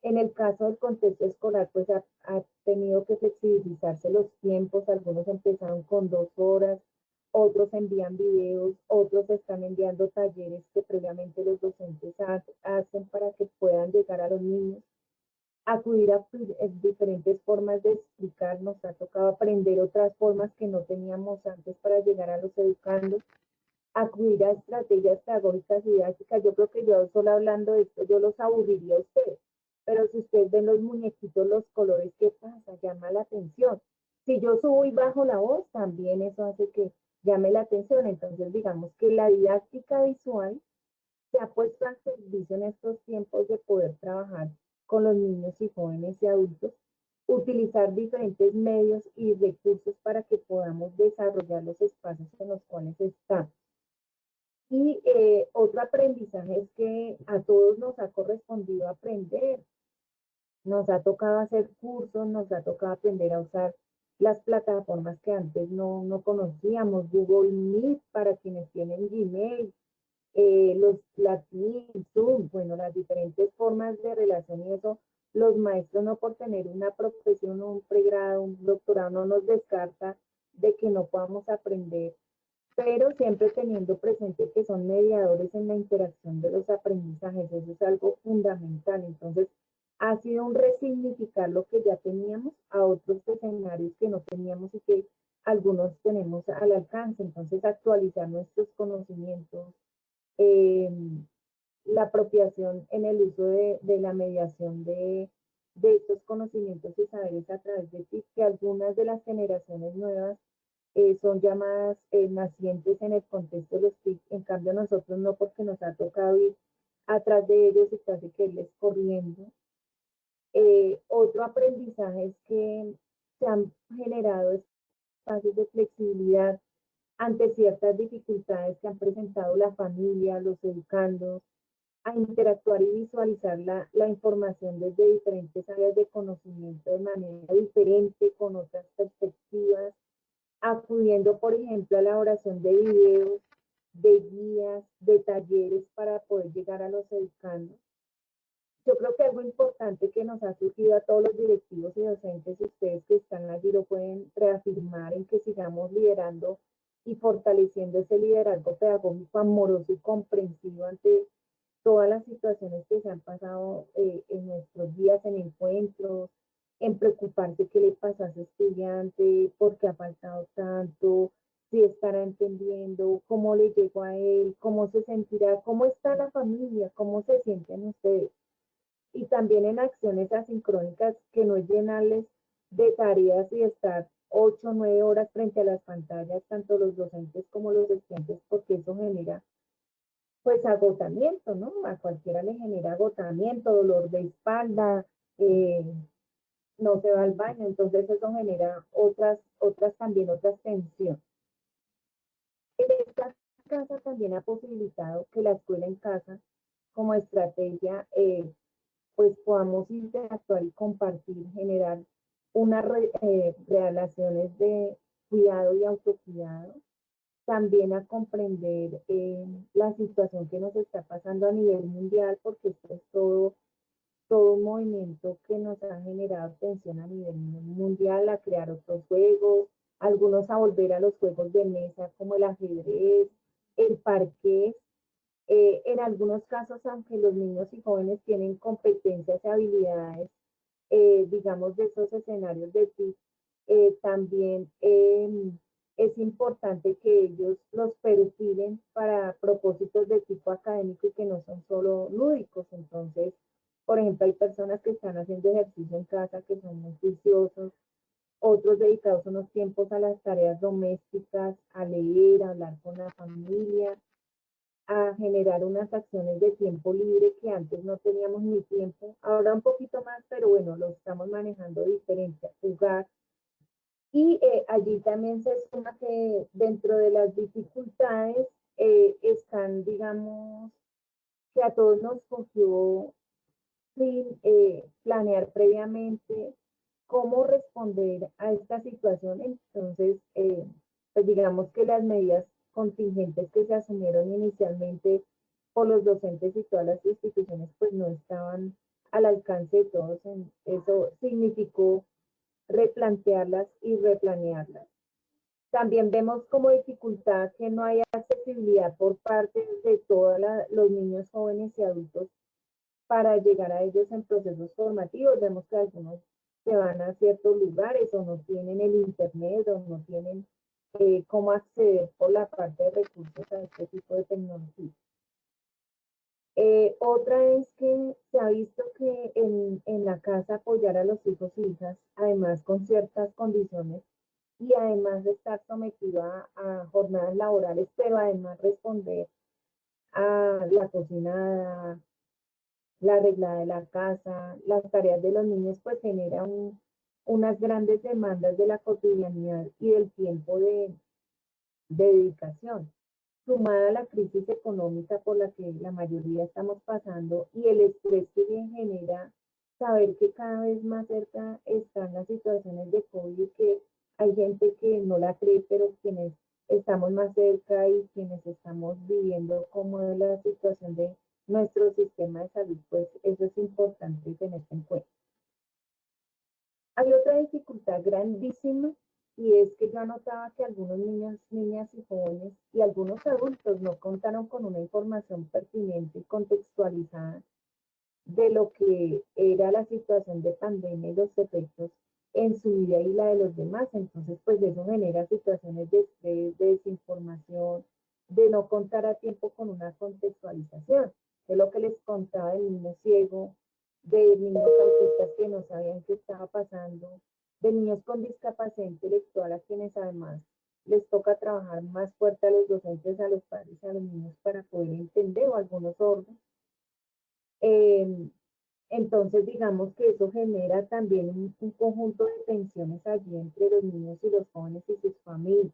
Speaker 2: En el caso del contexto escolar, pues ha tenido que flexibilizarse los tiempos, algunos empezaron con 2 horas, otros envían videos, otros están enviando talleres que previamente los docentes hacen para que puedan llegar a los niños. Acudir a diferentes formas de explicar, nos ha tocado aprender otras formas que no teníamos antes para llegar a los educandos, acudir a estrategias pedagógicas y didácticas. Yo creo que yo solo hablando de esto, yo los aburriría a ustedes, pero si ustedes ven los muñequitos, los colores, ¿qué pasa? Llama la atención. Si yo subo y bajo la voz, también eso hace que llame la atención. Entonces, digamos que la didáctica visual se ha puesto al servicio en estos tiempos de poder trabajar con los niños y jóvenes y adultos, utilizar diferentes medios y recursos para que podamos desarrollar los espacios en los cuales estamos. Y otro aprendizaje es que a todos nos ha correspondido aprender, nos ha tocado hacer cursos, nos ha tocado aprender a usar las plataformas que antes no conocíamos, Google Meet para quienes tienen Gmail, la TIC, Zoom, bueno, las diferentes formas de relación y eso, los maestros no por tener una profesión, un pregrado, un doctorado, no nos descarta de que no podamos aprender, pero siempre teniendo presente que son mediadores en la interacción de los aprendizajes, eso es algo fundamental. Entonces, ha sido un resignificar lo que ya teníamos a otros escenarios que no teníamos y que algunos tenemos al alcance. Entonces, actualizar nuestros conocimientos, eh, la apropiación en el uso de la mediación de estos conocimientos y saberes a través de TIC, que algunas de las generaciones nuevas son llamadas nacientes en el contexto de los TIC, en cambio nosotros no, porque nos ha tocado ir atrás de ellos y casi que irles corriendo. Otro aprendizaje es que se han generado espacios de flexibilidad ante ciertas dificultades que han presentado la familia, los educandos, a interactuar y visualizar la información desde diferentes áreas de conocimiento de manera diferente, con otras perspectivas, acudiendo, por ejemplo, a la elaboración de videos, de guías, de talleres para poder llegar a los educandos. Yo creo que algo importante que nos ha surgido a todos los directivos y docentes, ustedes que están allí lo pueden reafirmar, en que sigamos liderando y fortaleciendo ese liderazgo pedagógico amoroso y comprensivo ante todas las situaciones que se han pasado en nuestros días, en encuentros, en preocuparse qué le pasa a ese estudiante, por qué ha faltado tanto, si estará entendiendo, cómo le llegó a él, cómo se sentirá, cómo está la familia, cómo se sienten ustedes. Y también en acciones asincrónicas, que no es llenarles de tareas y estar 8 o 9 horas frente a las pantallas, tanto los docentes como los estudiantes, porque eso genera pues agotamiento, ¿no? A cualquiera le genera agotamiento, dolor de espalda, eh, no se va al baño, entonces eso genera también otras tensiones. En esta casa también ha posibilitado que la escuela en casa, como estrategia, pues podamos interactuar y compartir, generar unas relaciones de cuidado y autocuidado, también a comprender la situación que nos está pasando a nivel mundial, porque esto es todo un movimiento que nos ha generado tensión a nivel mundial, a crear otros juegos, algunos a volver a los juegos de mesa como el ajedrez, el parqués. En algunos casos, aunque los niños y jóvenes tienen competencias y habilidades, digamos, de esos escenarios de TIC, también es importante que ellos los perfilen para propósitos de tipo académico y que no son solo lúdicos. Entonces, por ejemplo, hay personas que están haciendo ejercicio en casa que son muy juiciosos, otros dedicados unos tiempos a las tareas domésticas, a leer, a hablar con la familia, a generar unas acciones de tiempo libre que antes no teníamos ni tiempo, ahora un poquito más, pero bueno, lo estamos manejando diferente, a jugar. Y allí también se suma que dentro de las dificultades están, digamos, que a todos nos cogió sin planear previamente cómo responder a esta situación. Entonces, pues digamos que las medidas contingentes que se asumieron inicialmente por los docentes y todas las instituciones, pues no estaban al alcance de todos. Eso significó replantearlas y replanearlas. También vemos como dificultad que no haya accesibilidad por parte de todos los niños, jóvenes y adultos para llegar a ellos en procesos formativos. Vemos que algunos se van a ciertos lugares o no tienen el internet o no tienen cómo acceder por la parte de recursos a este tipo de tecnología. Otra es que se ha visto que en la casa apoyar a los hijos y hijas, además con ciertas condiciones, y además de estar sometido a jornadas laborales, pero además responder a la cocinada, la arreglada de la casa, las tareas de los niños, pues genera unas grandes demandas de la cotidianidad y del tiempo de dedicación, sumada a la crisis económica por la que la mayoría estamos pasando y el estrés que genera saber que cada vez más cerca están las situaciones de COVID, que hay gente que no la cree, pero quienes estamos más cerca y quienes estamos viviendo cómo es la situación de nuestro sistema de salud, pues eso es importante tener en cuenta. Hay otra dificultad grandísima y es que yo notaba que algunos niños, niñas y jóvenes y algunos adultos no contaron con una información pertinente y contextualizada de lo que era la situación de pandemia y los efectos en su vida y la de los demás. Entonces, pues eso genera situaciones de estrés, de desinformación, de no contar a tiempo con una contextualización. De lo que les contaba del niño ciego, de niños autistas que no sabían qué estaba pasando, de niños con discapacidad intelectual a quienes además les toca trabajar más fuerte a los docentes, a los padres y a los niños para poder entender o algunos sordos. Eh, entonces, digamos que eso genera también un conjunto de tensiones allí entre los niños y los jóvenes y sus familias.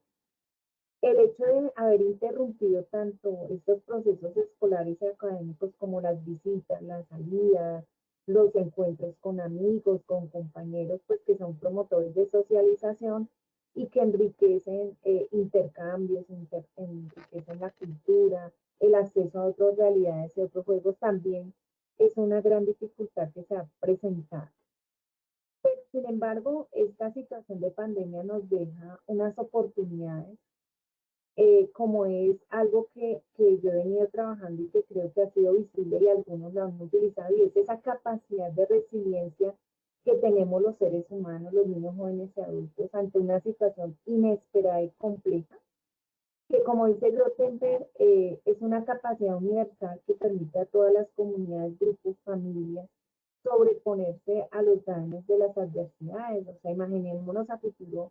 Speaker 2: El hecho de haber interrumpido tanto estos procesos escolares y académicos como las visitas, las salidas, los encuentros con amigos, con compañeros, pues que son promotores de socialización y que enriquecen intercambios, enriquecen la cultura, el acceso a otras realidades y otros juegos también es una gran dificultad que se ha presentado. Pero, sin embargo, esta situación de pandemia nos deja unas oportunidades, como es algo que yo he venido trabajando y que creo que ha sido visible y algunos lo han utilizado, y es esa capacidad de resiliencia que tenemos los seres humanos, los niños, jóvenes y adultos, ante una situación inesperada y compleja, que como dice Grottenberg, es una capacidad universal que permite a todas las comunidades, grupos, familias, sobreponerse a los daños de las adversidades. O sea, imaginémonos a futuro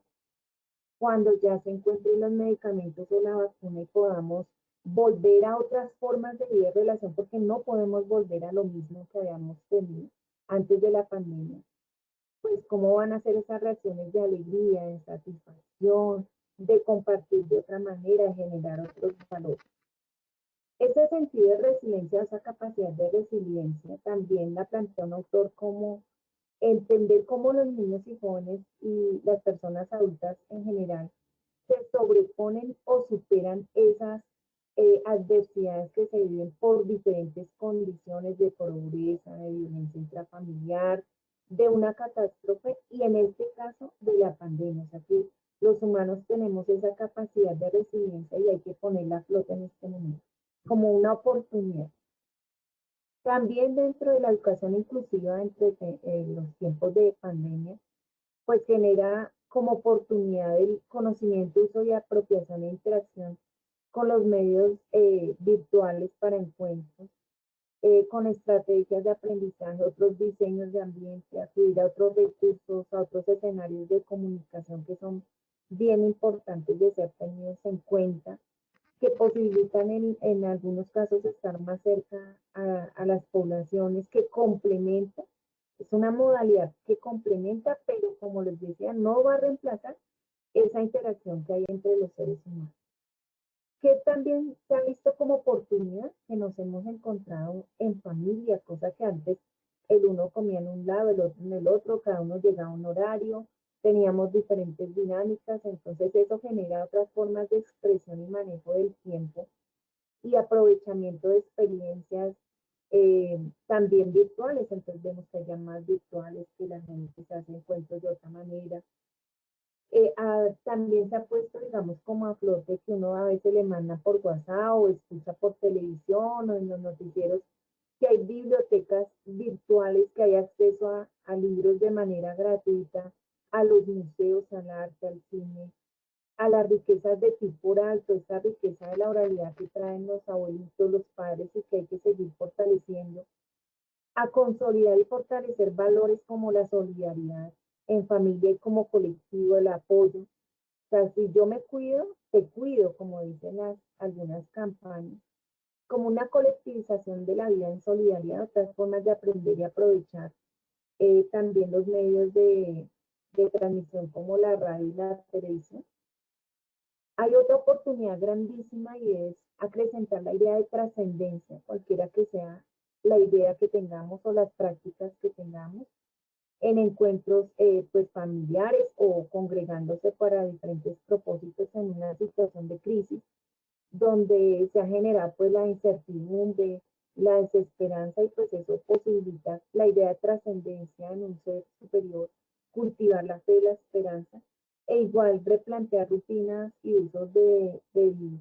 Speaker 2: cuando ya se encuentren los medicamentos o la vacuna y podamos volver a otras formas de vida y relación, porque no podemos volver a lo mismo que habíamos tenido antes de la pandemia. Pues cómo van a ser esas reacciones de alegría, de satisfacción, de compartir de otra manera, de generar otros valores. Ese sentido de resiliencia, esa capacidad de resiliencia, también la plantea un autor como entender cómo los niños y jóvenes y las personas adultas en general se sobreponen o superan esas adversidades que se viven por diferentes condiciones de pobreza, de violencia intrafamiliar, de una catástrofe y en este caso de la pandemia. O sea que los humanos tenemos esa capacidad de resiliencia y hay que ponerla a flote en este momento como una oportunidad. También dentro de la educación inclusiva, entre los tiempos de pandemia, pues genera como oportunidad el conocimiento, uso y apropiación e interacción con los medios virtuales para encuentros, con estrategias de aprendizaje, otros diseños de ambiente, acudir a otros recursos, a otros escenarios de comunicación que son bien importantes de ser tenidos en cuenta, que posibilitan en algunos casos estar más cerca a las poblaciones, que complementa, es una modalidad que complementa, pero como les decía, no va a reemplazar esa interacción que hay entre los seres humanos. Que también se ha visto como oportunidad que nos hemos encontrado en familia, cosa que antes el uno comía en un lado, el otro en el otro, cada uno llegaba a un horario, teníamos diferentes dinámicas, entonces eso genera otras formas de expresión y manejo del tiempo y aprovechamiento de experiencias también virtuales, entonces vemos que hay llamadas virtuales, que la gente se hace encuentros de otra manera. También se ha puesto, digamos, como a flote que uno a veces le manda por WhatsApp o escucha por televisión o en los noticieros, que hay bibliotecas virtuales, que hay acceso a libros de manera gratuita, a los museos, al arte, al cine, a las riquezas de tipo oral, toda esa riqueza de la oralidad que traen los abuelitos, los padres y que hay que seguir fortaleciendo, a consolidar y fortalecer valores como la solidaridad en familia y como colectivo, el apoyo. O sea, si yo me cuido, te cuido, como dicen algunas campañas, como una colectivización de la vida en solidaridad, otras formas de aprender y aprovechar también los medios de transmisión como la radio y la televisión. Hay otra oportunidad grandísima y es acrecentar la idea de trascendencia, cualquiera que sea la idea que tengamos o las prácticas que tengamos, en encuentros pues familiares o congregándose para diferentes propósitos en una situación de crisis, donde se ha generado pues la incertidumbre, la desesperanza y pues eso posibilita la idea de trascendencia en un ser superior, cultivar la fe y la esperanza, e igual replantear rutinas y usos del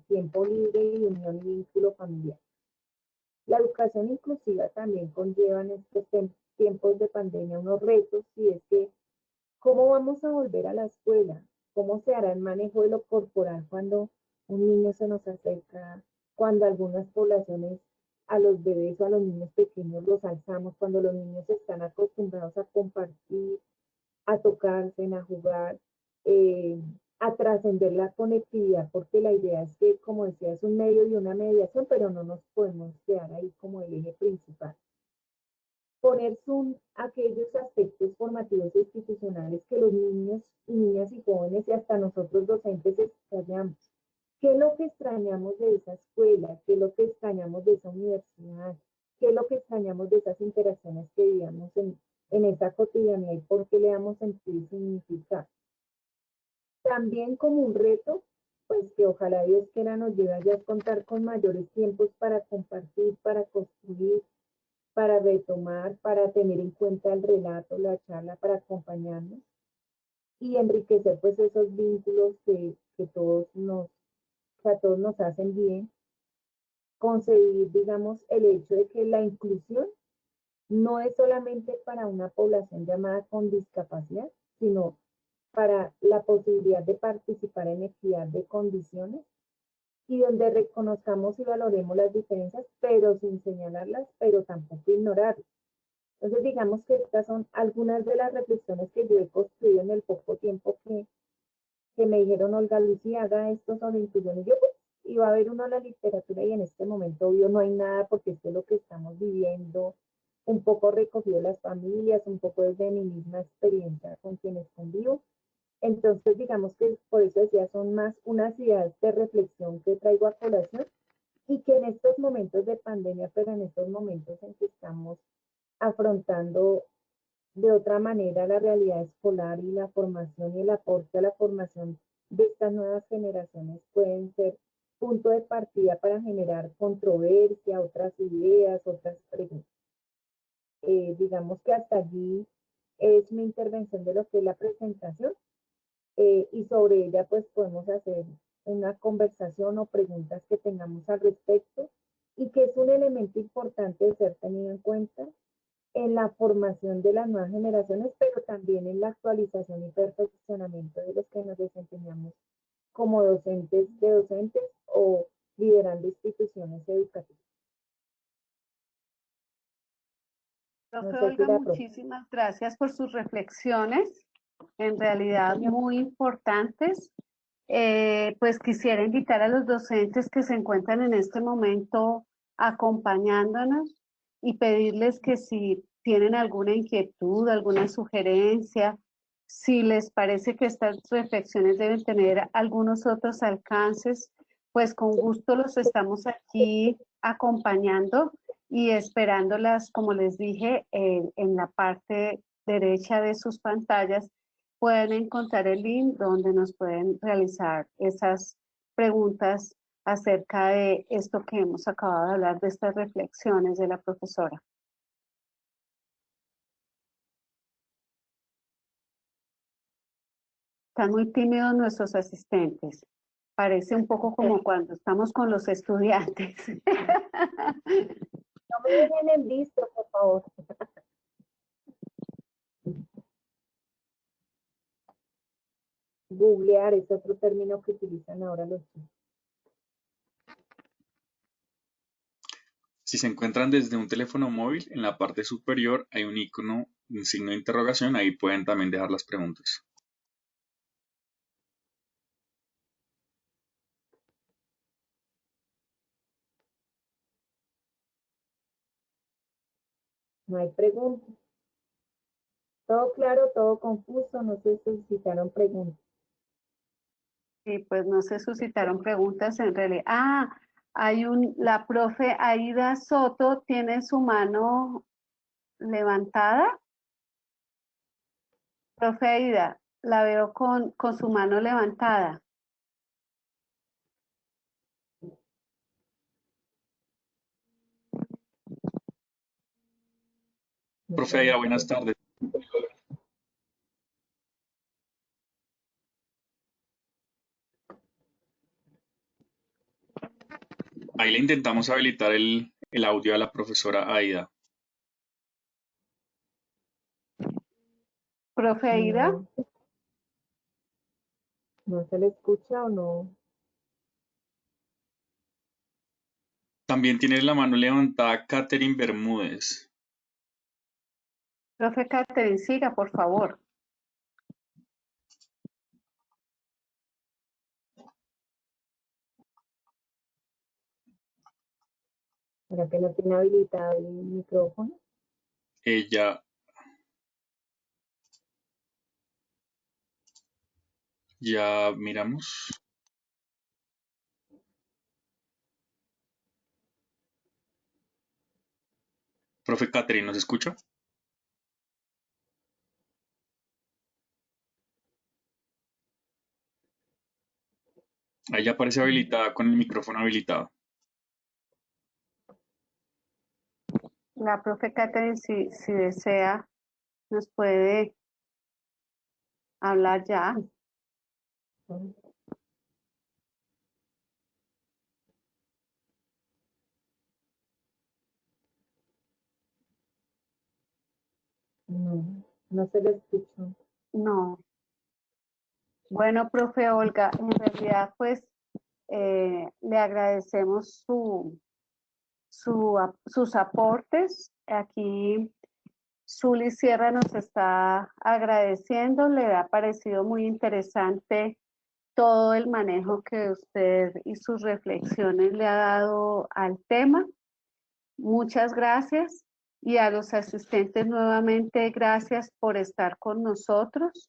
Speaker 2: tiempo libre y unión y vínculo familiar. La educación inclusiva también conlleva en estos tiempos de pandemia unos retos, y es que ¿cómo vamos a volver a la escuela? ¿Cómo se hará el manejo de lo corporal cuando un niño se nos acerca, cuando algunas poblaciones a los bebés o a los niños pequeños los alzamos, cuando los niños están acostumbrados a compartir, a tocarse, a jugar, eh, a trascender la conectividad, porque la idea es que, como decía, es un medio y una mediación, pero no nos podemos quedar ahí como el eje principal. Poner zoom a aquellos aspectos formativos e institucionales que los niños y niñas y jóvenes y hasta nosotros docentes extrañamos. ¿Qué es lo que extrañamos de esa escuela? ¿Qué es lo que extrañamos de esa universidad? ¿Qué es lo que extrañamos de esas interacciones que vivíamos en esa cotidianidad y por qué le damos sentido y significado? También como un reto, pues que ojalá Dios quiera nos lleve ya a contar con mayores tiempos para compartir, para construir, para retomar, para tener en cuenta el relato, la charla, para acompañarnos y enriquecer pues esos vínculos que a todos nos hacen bien. Concebir, digamos, el hecho de que la inclusión no es solamente para una población llamada con discapacidad, sino para la posibilidad de participar en equidad de condiciones y donde reconozcamos y valoremos las diferencias, pero sin señalarlas, pero tampoco ignorarlas. Entonces, digamos que estas son algunas de las reflexiones que yo he construido en el poco tiempo que me dijeron, Olga Lucía, haga esto sobre inclusión. Y yo, pues, iba a ver uno a la literatura y en este momento, obvio, no hay nada porque esto es lo que estamos viviendo, un poco recogido las familias, un poco desde mi misma experiencia con quienes convivo. Entonces, digamos que por eso decía, son más unas ideas de reflexión que traigo a colación y que en estos momentos de pandemia, pero en estos momentos en que estamos afrontando de otra manera la realidad escolar y la formación y el aporte a la formación de estas nuevas generaciones pueden ser punto de partida para generar controversia, otras ideas, otras preguntas. Digamos que hasta allí es mi intervención de lo que es la presentación, y sobre ella pues podemos hacer una conversación o preguntas que tengamos al respecto, y que es un elemento importante de ser tenido en cuenta en la formación de las nuevas generaciones, pero también en la actualización y perfeccionamiento de los que nos desempeñamos como docentes de docentes o liderando instituciones educativas.
Speaker 1: Profe
Speaker 2: No sé si
Speaker 1: Olga,
Speaker 2: la profe.
Speaker 1: muchísimas gracias por sus reflexiones, en realidad muy importantes. Pues quisiera invitar a los docentes que se encuentran en este momento acompañándonos y pedirles que si tienen alguna inquietud, alguna sugerencia, si les parece que estas reflexiones deben tener algunos otros alcances, pues con gusto los estamos aquí acompañando y esperándolas, como les dije, en la parte derecha de sus pantallas pueden encontrar el link donde nos pueden realizar esas preguntas acerca de esto que hemos acabado de hablar, de estas reflexiones de la profesora. Están muy tímidos nuestros asistentes. Parece un poco como cuando estamos con los estudiantes.
Speaker 2: No me dejen en visto, por favor. Googlear es otro término que utilizan ahora los chicos.
Speaker 3: Si se encuentran desde un teléfono móvil, en la parte superior hay un icono, un signo de interrogación, ahí pueden también dejar las preguntas.
Speaker 2: No hay preguntas. Todo claro, todo confuso, no se suscitaron preguntas.
Speaker 1: Y pues no se suscitaron preguntas en realidad. La profe Aida Soto tiene su mano levantada. Profe Aida, la veo con su mano levantada.
Speaker 3: Profe Aida, buenas tardes. Ahí le intentamos habilitar el audio a la profesora Aida.
Speaker 1: Profe Aida,
Speaker 2: No, no se le escucha o no.
Speaker 3: También tiene la mano levantada Catherine Bermúdez.
Speaker 1: profe Catherine, siga, por favor.
Speaker 2: ¿Será que no tiene habilitado el micrófono?
Speaker 3: Ella ya miramos. Profe Catherine, ¿nos escucha? Ahí ya aparece habilitada con el micrófono habilitado.
Speaker 1: La profe Catherine, si desea, nos puede hablar ya.
Speaker 2: No, no se le escucha.
Speaker 1: No. Bueno, profe Olga, en realidad, pues, le agradecemos sus aportes. Aquí Zuli Sierra nos está agradeciendo, le ha parecido muy interesante todo el manejo que usted y sus reflexiones le ha dado al tema. Muchas gracias. Y a los asistentes nuevamente, gracias por estar con nosotros.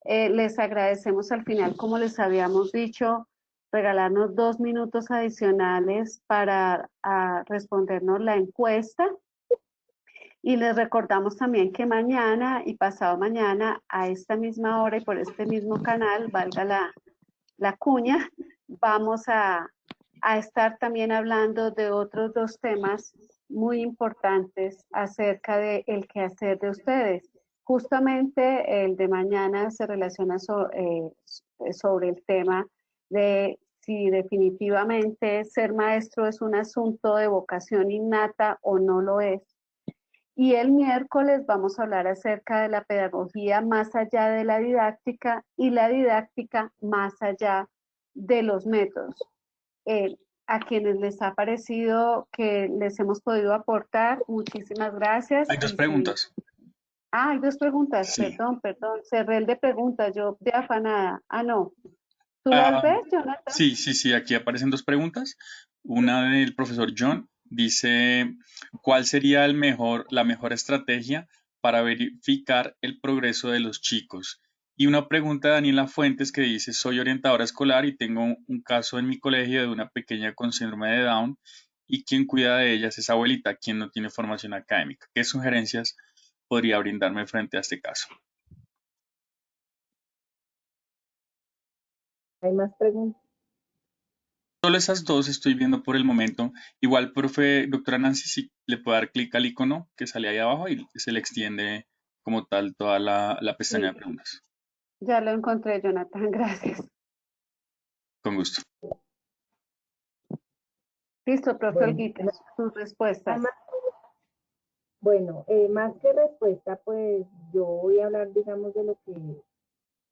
Speaker 1: Les agradecemos al final, como les habíamos dicho, regalarnos 2 minutos adicionales para respondernos la encuesta. Y les recordamos también que mañana y pasado mañana a esta misma hora y por este mismo canal, valga la cuña, vamos a estar también hablando de otros 2 temas muy importantes acerca del quehacer de ustedes. Justamente el de mañana se relaciona sobre el tema de si definitivamente ser maestro es un asunto de vocación innata o no lo es. Y el miércoles vamos a hablar acerca de la pedagogía más allá de la didáctica y la didáctica más allá de los métodos. A quienes les ha parecido que les hemos podido aportar, muchísimas gracias.
Speaker 3: Hay dos preguntas.
Speaker 1: Hay 2 preguntas,
Speaker 3: Sí.
Speaker 1: perdón, cerré el de preguntas, yo de afanada. No. ¿Tú las
Speaker 3: Ah,
Speaker 1: ves, Jonathan?
Speaker 3: sí, aquí aparecen dos preguntas. Una del profesor John dice, ¿cuál sería la mejor estrategia para verificar el progreso de los chicos? Y una pregunta de Daniela Fuentes que dice, soy orientadora escolar y tengo un caso en mi colegio de una pequeña con síndrome de Down y quien cuida de ella es esa abuelita, quien no tiene formación académica. ¿Qué sugerencias podría brindarme frente a este caso?
Speaker 2: ¿Hay más preguntas?
Speaker 3: Solo esas dos estoy viendo por el momento. Igual, profe, doctora Nancy, si le puede dar clic al icono que sale ahí abajo y se le extiende como tal toda la pestaña de
Speaker 1: Sí,
Speaker 3: preguntas.
Speaker 1: ya lo encontré, Jonathan, gracias.
Speaker 3: Con gusto.
Speaker 1: Listo, profe
Speaker 2: Bueno,
Speaker 1: Olguita, sus respuestas.
Speaker 2: bueno, más que respuesta, pues yo voy a hablar, digamos, de lo que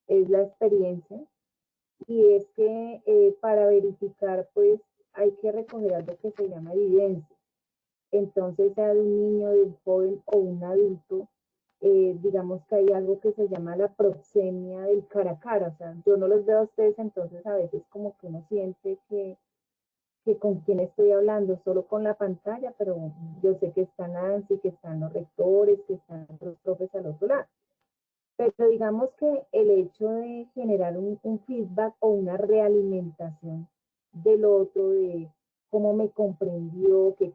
Speaker 2: es la experiencia. Y es que para verificar, pues hay que recoger algo que se llama evidencia. Entonces, sea de un niño, de un joven o un adulto, digamos que hay algo que se llama la proxemia del cara a cara. O sea, yo no los veo a ustedes, entonces a veces como que uno siente que con quién estoy hablando, solo con la pantalla, pero yo sé que está Nancy, que están los rectores, que están los profes al otro lado. Pero digamos que el hecho de generar un feedback o una realimentación del otro, de cómo me comprendió, qué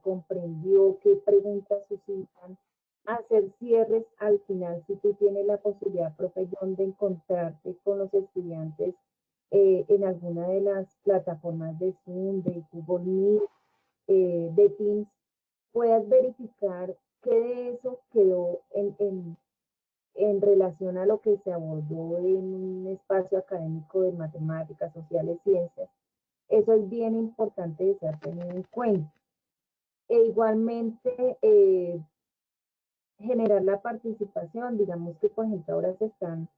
Speaker 2: preguntas suscitan, hacer cierres al final, si tú tienes la posibilidad, profe John, de encontrarte con los estudiantes en alguna de las plataformas de Zoom, de Google Meet, de Teams, puedas verificar qué de eso quedó en relación a lo que se abordó en un espacio académico de matemáticas, sociales, ciencias. Eso es bien importante de ser tenido en cuenta. E igualmente, generar la participación, digamos que por ejemplo ahora se están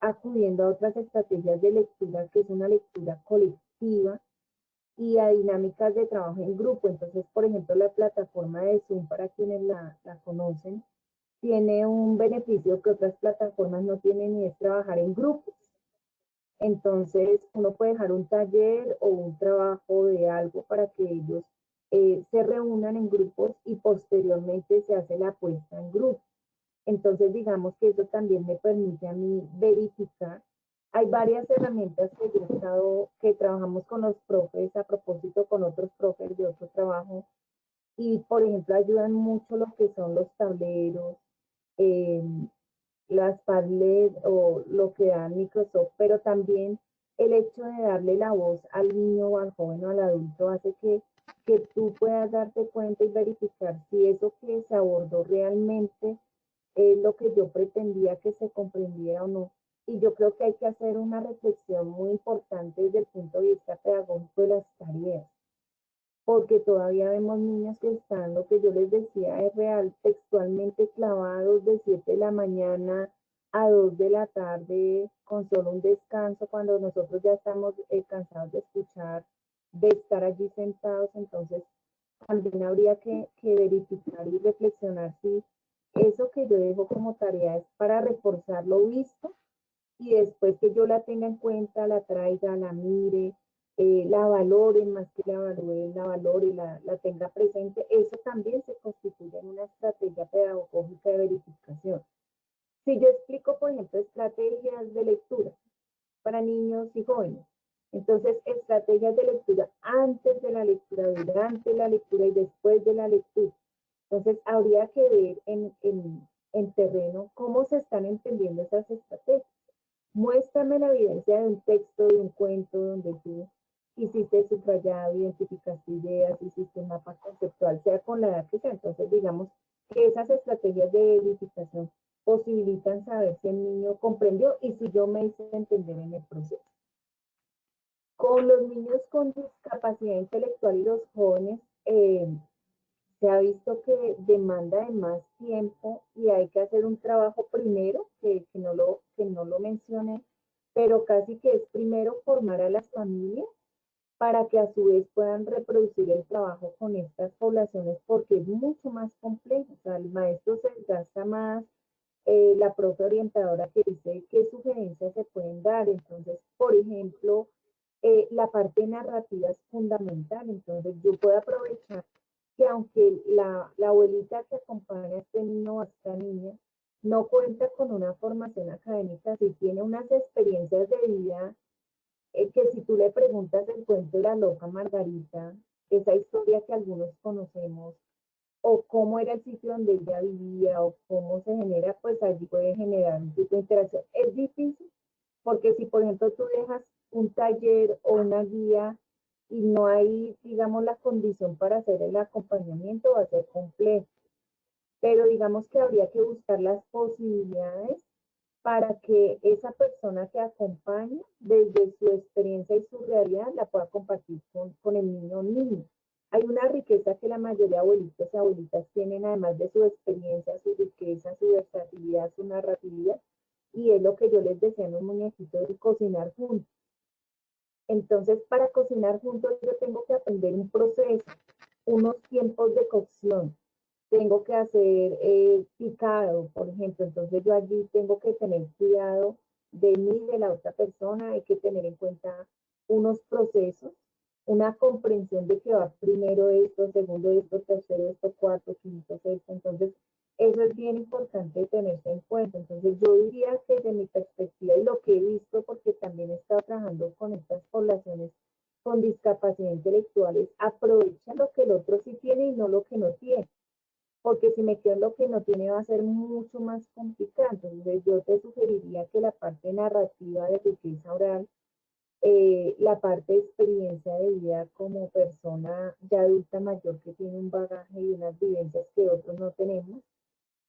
Speaker 2: acudiendo a otras estrategias de lectura, que es una lectura colectiva, y a dinámicas de trabajo en grupo. Entonces, por ejemplo, la plataforma de Zoom, para quienes la conocen, tiene un beneficio que otras plataformas no tienen, y es trabajar en grupos. Entonces, uno puede dejar un taller o un trabajo de algo para que ellos se reúnan en grupos y posteriormente se hace la puesta en grupo. Entonces, digamos que eso también me permite a mí verificar. Hay varias herramientas que yo he estado, que trabajamos con los profes, a propósito con otros profes de otro trabajo, y por ejemplo ayudan mucho lo que son los tableros, eh, las Padlet o lo que da Microsoft, pero también el hecho de darle la voz al niño o al joven o al adulto hace que tú puedas darte cuenta y verificar si eso que se abordó realmente es lo que yo pretendía que se comprendiera o no. Y yo creo que hay que hacer una reflexión muy importante desde el punto de vista pedagógico de las tareas, porque todavía vemos niños que están, lo que yo les decía es real, textualmente clavados de 7 de la mañana a 2 de la tarde con solo un descanso, cuando nosotros ya estamos cansados de escuchar, de estar allí sentados. Entonces también habría que verificar y reflexionar si eso que yo dejo como tarea es para reforzar lo visto, y después que yo la tenga en cuenta, la traiga, la mire, la valore, más que la valore, la tenga presente. Eso también se constituye en una estrategia pedagógica de verificación. Si yo explico, por ejemplo, estrategias de lectura para niños y jóvenes, entonces estrategias de lectura antes de la lectura, durante la lectura y después de la lectura. Entonces habría que ver en terreno cómo se están entendiendo esas estrategias. Muéstrame la evidencia de un texto, de un cuento, donde tú hiciste subrayado, identificaste ideas, hiciste un mapa conceptual, sea con la edad que sea. Entonces, digamos que esas estrategias de verificación posibilitan saber si el niño comprendió y si yo me hice entender en el proceso. Con los niños con discapacidad intelectual y los jóvenes, se ha visto que demanda de más tiempo y hay que hacer un trabajo primero, que no lo mencioné, pero casi que es primero formar a las familias para que a su vez puedan reproducir el trabajo con estas poblaciones, porque es mucho más complejo. O sea, el maestro se gasta más, la profe orientadora que dice qué sugerencias se pueden dar. Entonces, por ejemplo, la parte narrativa es fundamental. Entonces, yo puedo aprovechar que aunque la abuelita que acompaña a este niño o a esta niña no cuenta con una formación académica, sí tiene unas experiencias de vida, que si tú le preguntas el cuento de la loca Margarita, esa historia que algunos conocemos, o cómo era el sitio donde ella vivía, o cómo se genera, pues allí puede generar un tipo de interacción. Es difícil, porque si por ejemplo tú dejas un taller o una guía y no hay, digamos, la condición para hacer el acompañamiento, va a ser complejo. Pero digamos que habría que buscar las posibilidades para que esa persona que acompaña, desde su experiencia y su realidad, la pueda compartir con el niño o niña. Hay una riqueza que la mayoría de abuelitos y abuelitas tienen, además de su experiencia, su riqueza, su versatilidad, su narratividad, y es lo que yo les decía en un muñequito de cocinar juntos. Entonces, para cocinar juntos yo tengo que aprender un proceso, unos tiempos de cocción. Tengo que hacer picado, por ejemplo. Entonces yo allí tengo que tener cuidado de mí y de la otra persona. Hay que tener en cuenta unos procesos, una comprensión de que va primero esto, segundo esto, tercero esto, cuarto, quinto, sexto. Entonces, eso es bien importante tenerse en cuenta. Entonces, yo diría que desde mi perspectiva y lo que he visto, porque también he estado trabajando con estas poblaciones con discapacidad intelectual, es aprovechar lo que el otro sí tiene y no lo que no tiene. Porque si me quedo en lo que no tiene va a ser mucho más complicado. Entonces yo te sugeriría que la parte narrativa de riqueza oral, la parte de experiencia de vida como persona ya adulta mayor que tiene un bagaje y unas vivencias que otros no tenemos,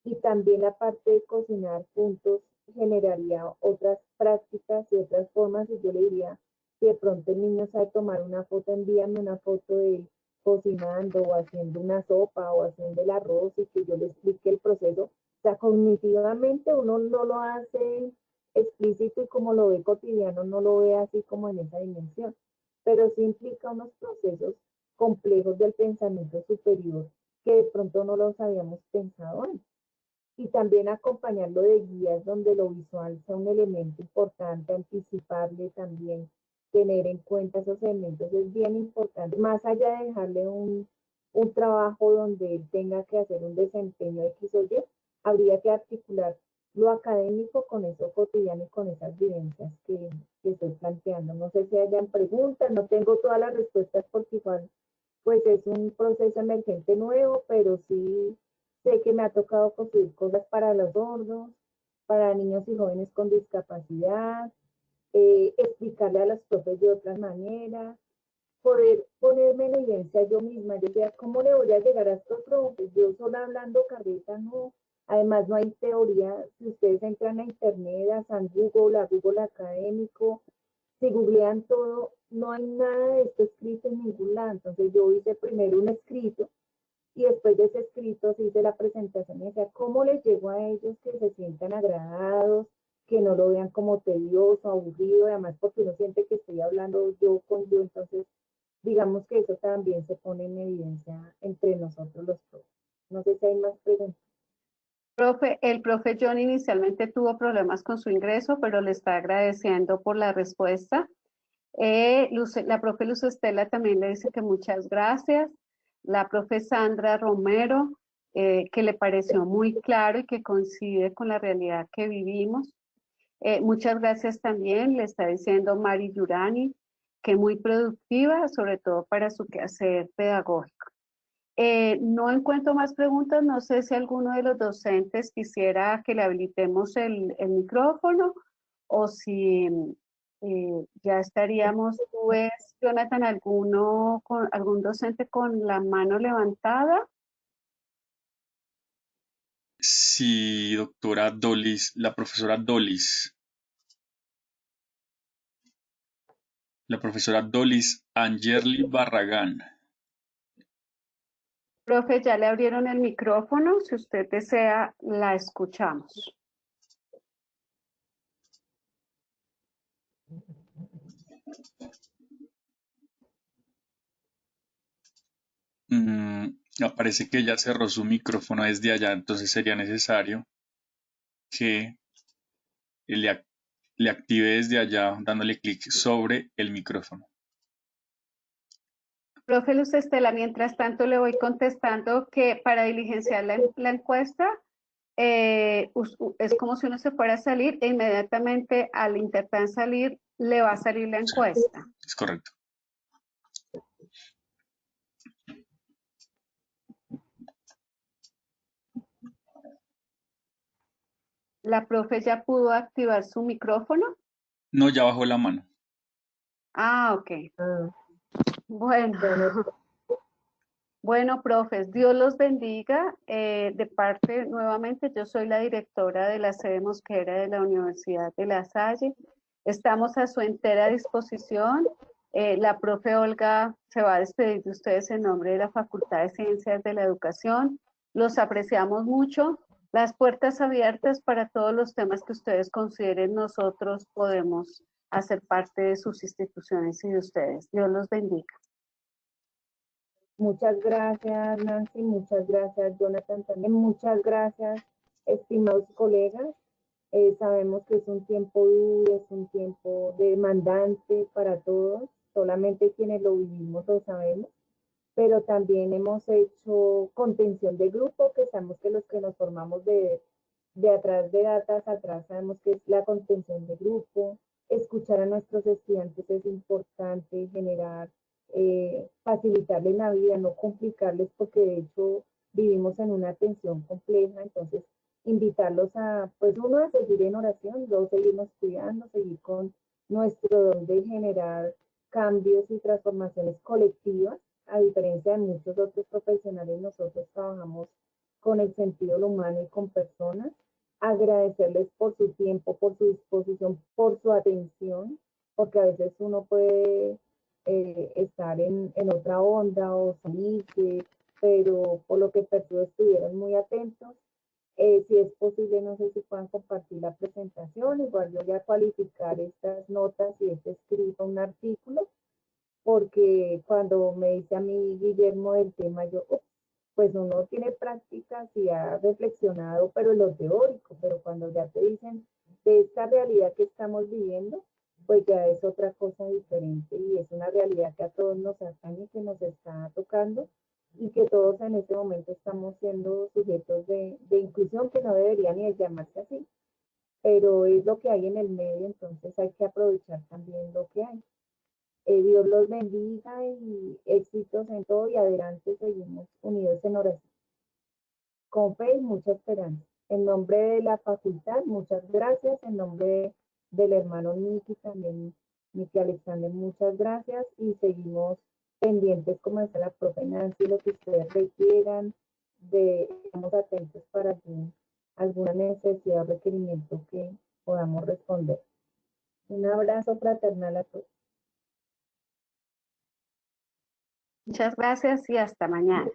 Speaker 2: y también la parte de cocinar juntos generaría otras prácticas y otras formas, y yo le diría, si de pronto el niño sabe tomar una foto, envíame una foto de él cocinando o haciendo una sopa o haciendo el arroz y que yo le explique el proceso. O sea, cognitivamente uno no lo hace explícito y como lo ve cotidiano, no lo ve así como en esa dimensión, pero sí implica unos procesos complejos del pensamiento superior que de pronto no los habíamos pensado antes. Y también acompañarlo de guías donde lo visual sea un elemento importante, anticiparle también, tener en cuenta esos elementos es bien importante, más allá de dejarle un trabajo donde él tenga que hacer un desempeño X o Y, habría que articular lo académico con eso cotidiano y con esas vivencias que estoy planteando. No sé si hayan preguntas, no tengo todas las respuestas porque igual pues es un proceso emergente nuevo, pero sí sé que me ha tocado construir cosas para los sordos, para niños y jóvenes con discapacidad, explicarle a los profes de otras maneras, poder ponerme en evidencia yo misma. Yo decía, ¿cómo le voy a llegar a estos profes? Yo sola hablando carreta, no. Además, no hay teoría. Si ustedes entran a internet, a San Google, a Google Académico, si googlean todo, no hay nada de esto escrito en ningún lado. Entonces, yo hice primero un escrito y después de ese escrito se hice la presentación y decía, ¿cómo les llego a ellos que se sientan agradados, que no lo vean como tedioso, aburrido, además porque uno siente que estoy hablando yo con yo, entonces digamos que eso también se pone en evidencia entre nosotros los profes. No sé si hay más preguntas.
Speaker 1: Profe, el profe John inicialmente tuvo problemas con su ingreso, pero le está agradeciendo por la respuesta. La profe Luz Estela también le dice que muchas gracias. La profe Sandra Romero, que le pareció muy claro y que coincide con la realidad que vivimos. Muchas gracias también, le está diciendo Mari Yurani, que muy productiva, sobre todo para su quehacer pedagógico. No encuentro más preguntas, no sé si alguno de los docentes quisiera que le habilitemos el micrófono o si ya estaríamos. ¿Tú ves, Jonathan, algún docente con la mano levantada?
Speaker 3: Sí, doctora Dolis, la profesora Dolis. La profesora Dolis Angerly Barragán.
Speaker 1: Profe, ya le abrieron el micrófono, si usted desea, la escuchamos.
Speaker 3: Aparece que ella cerró su micrófono desde allá, entonces sería necesario que le active desde allá dándole clic sobre el micrófono.
Speaker 1: Profe Luz Estela, mientras tanto le voy contestando que para diligenciar la encuesta es como si uno se fuera a salir e inmediatamente al intentar salir le va a salir la encuesta.
Speaker 3: Es correcto.
Speaker 1: ¿La profe ya pudo activar su micrófono?
Speaker 3: No, ya bajó la mano.
Speaker 1: Ah, ok.
Speaker 2: Ah,
Speaker 1: Bueno.
Speaker 2: bueno,
Speaker 1: Bueno, profes, Dios los bendiga. De parte, nuevamente, yo soy la directora de la sede mosquera de la Universidad de La Salle. Estamos a su entera disposición. La profe Olga se va a despedir de ustedes en nombre de la Facultad de Ciencias de la Educación. Los apreciamos mucho. Las puertas abiertas para todos los temas que ustedes consideren, nosotros podemos hacer parte de sus instituciones y de ustedes. Dios los bendiga.
Speaker 2: muchas gracias, Nancy, muchas gracias, Jonathan, también muchas gracias, estimados colegas. Sabemos que es un tiempo duro, es un tiempo demandante para todos, solamente quienes lo vivimos lo sabemos, pero también hemos hecho contención de grupo, que sabemos que los que nos formamos de atrás de datas atrás sabemos que es la contención de grupo, escuchar a nuestros estudiantes es importante, generar, facilitarles la vida, no complicarles, porque de hecho vivimos en una tensión compleja, entonces invitarlos a, pues uno, a seguir en oración, dos, seguirnos cuidando, seguir con nuestro don de generar cambios y transformaciones colectivas. A diferencia de muchos otros profesionales, nosotros trabajamos con el sentido del humano y con personas. Agradecerles por su tiempo, por su disposición, por su atención, porque a veces uno puede estar en otra onda o salirse, pero por lo que percibo estuvieron muy atentos. Si es posible, no sé si puedan compartir la presentación, igual yo voy a cualificar estas notas y este escrito, un artículo, porque cuando me dice a mí Guillermo del tema, yo, pues uno tiene prácticas y ha reflexionado, pero lo teórico, pero cuando ya te dicen de esta realidad que estamos viviendo, pues ya es otra cosa diferente y es una realidad que a todos nos atañe, que nos está tocando y que todos en este momento estamos siendo sujetos de inclusión, que no debería ni de llamarse así, pero es lo que hay en el medio, entonces hay que aprovechar también lo que hay. Dios los bendiga y éxitos en todo y adelante seguimos unidos en oración. Con fe y mucha esperanza. En nombre de la facultad, muchas gracias. En nombre del hermano Miki, también Miki Alexander, muchas gracias. Y seguimos pendientes, como decía la profe Nancy, lo que ustedes requieran, estamos atentos para alguna necesidad o requerimiento que podamos responder. Un abrazo fraternal a todos.
Speaker 1: Muchas gracias y hasta mañana.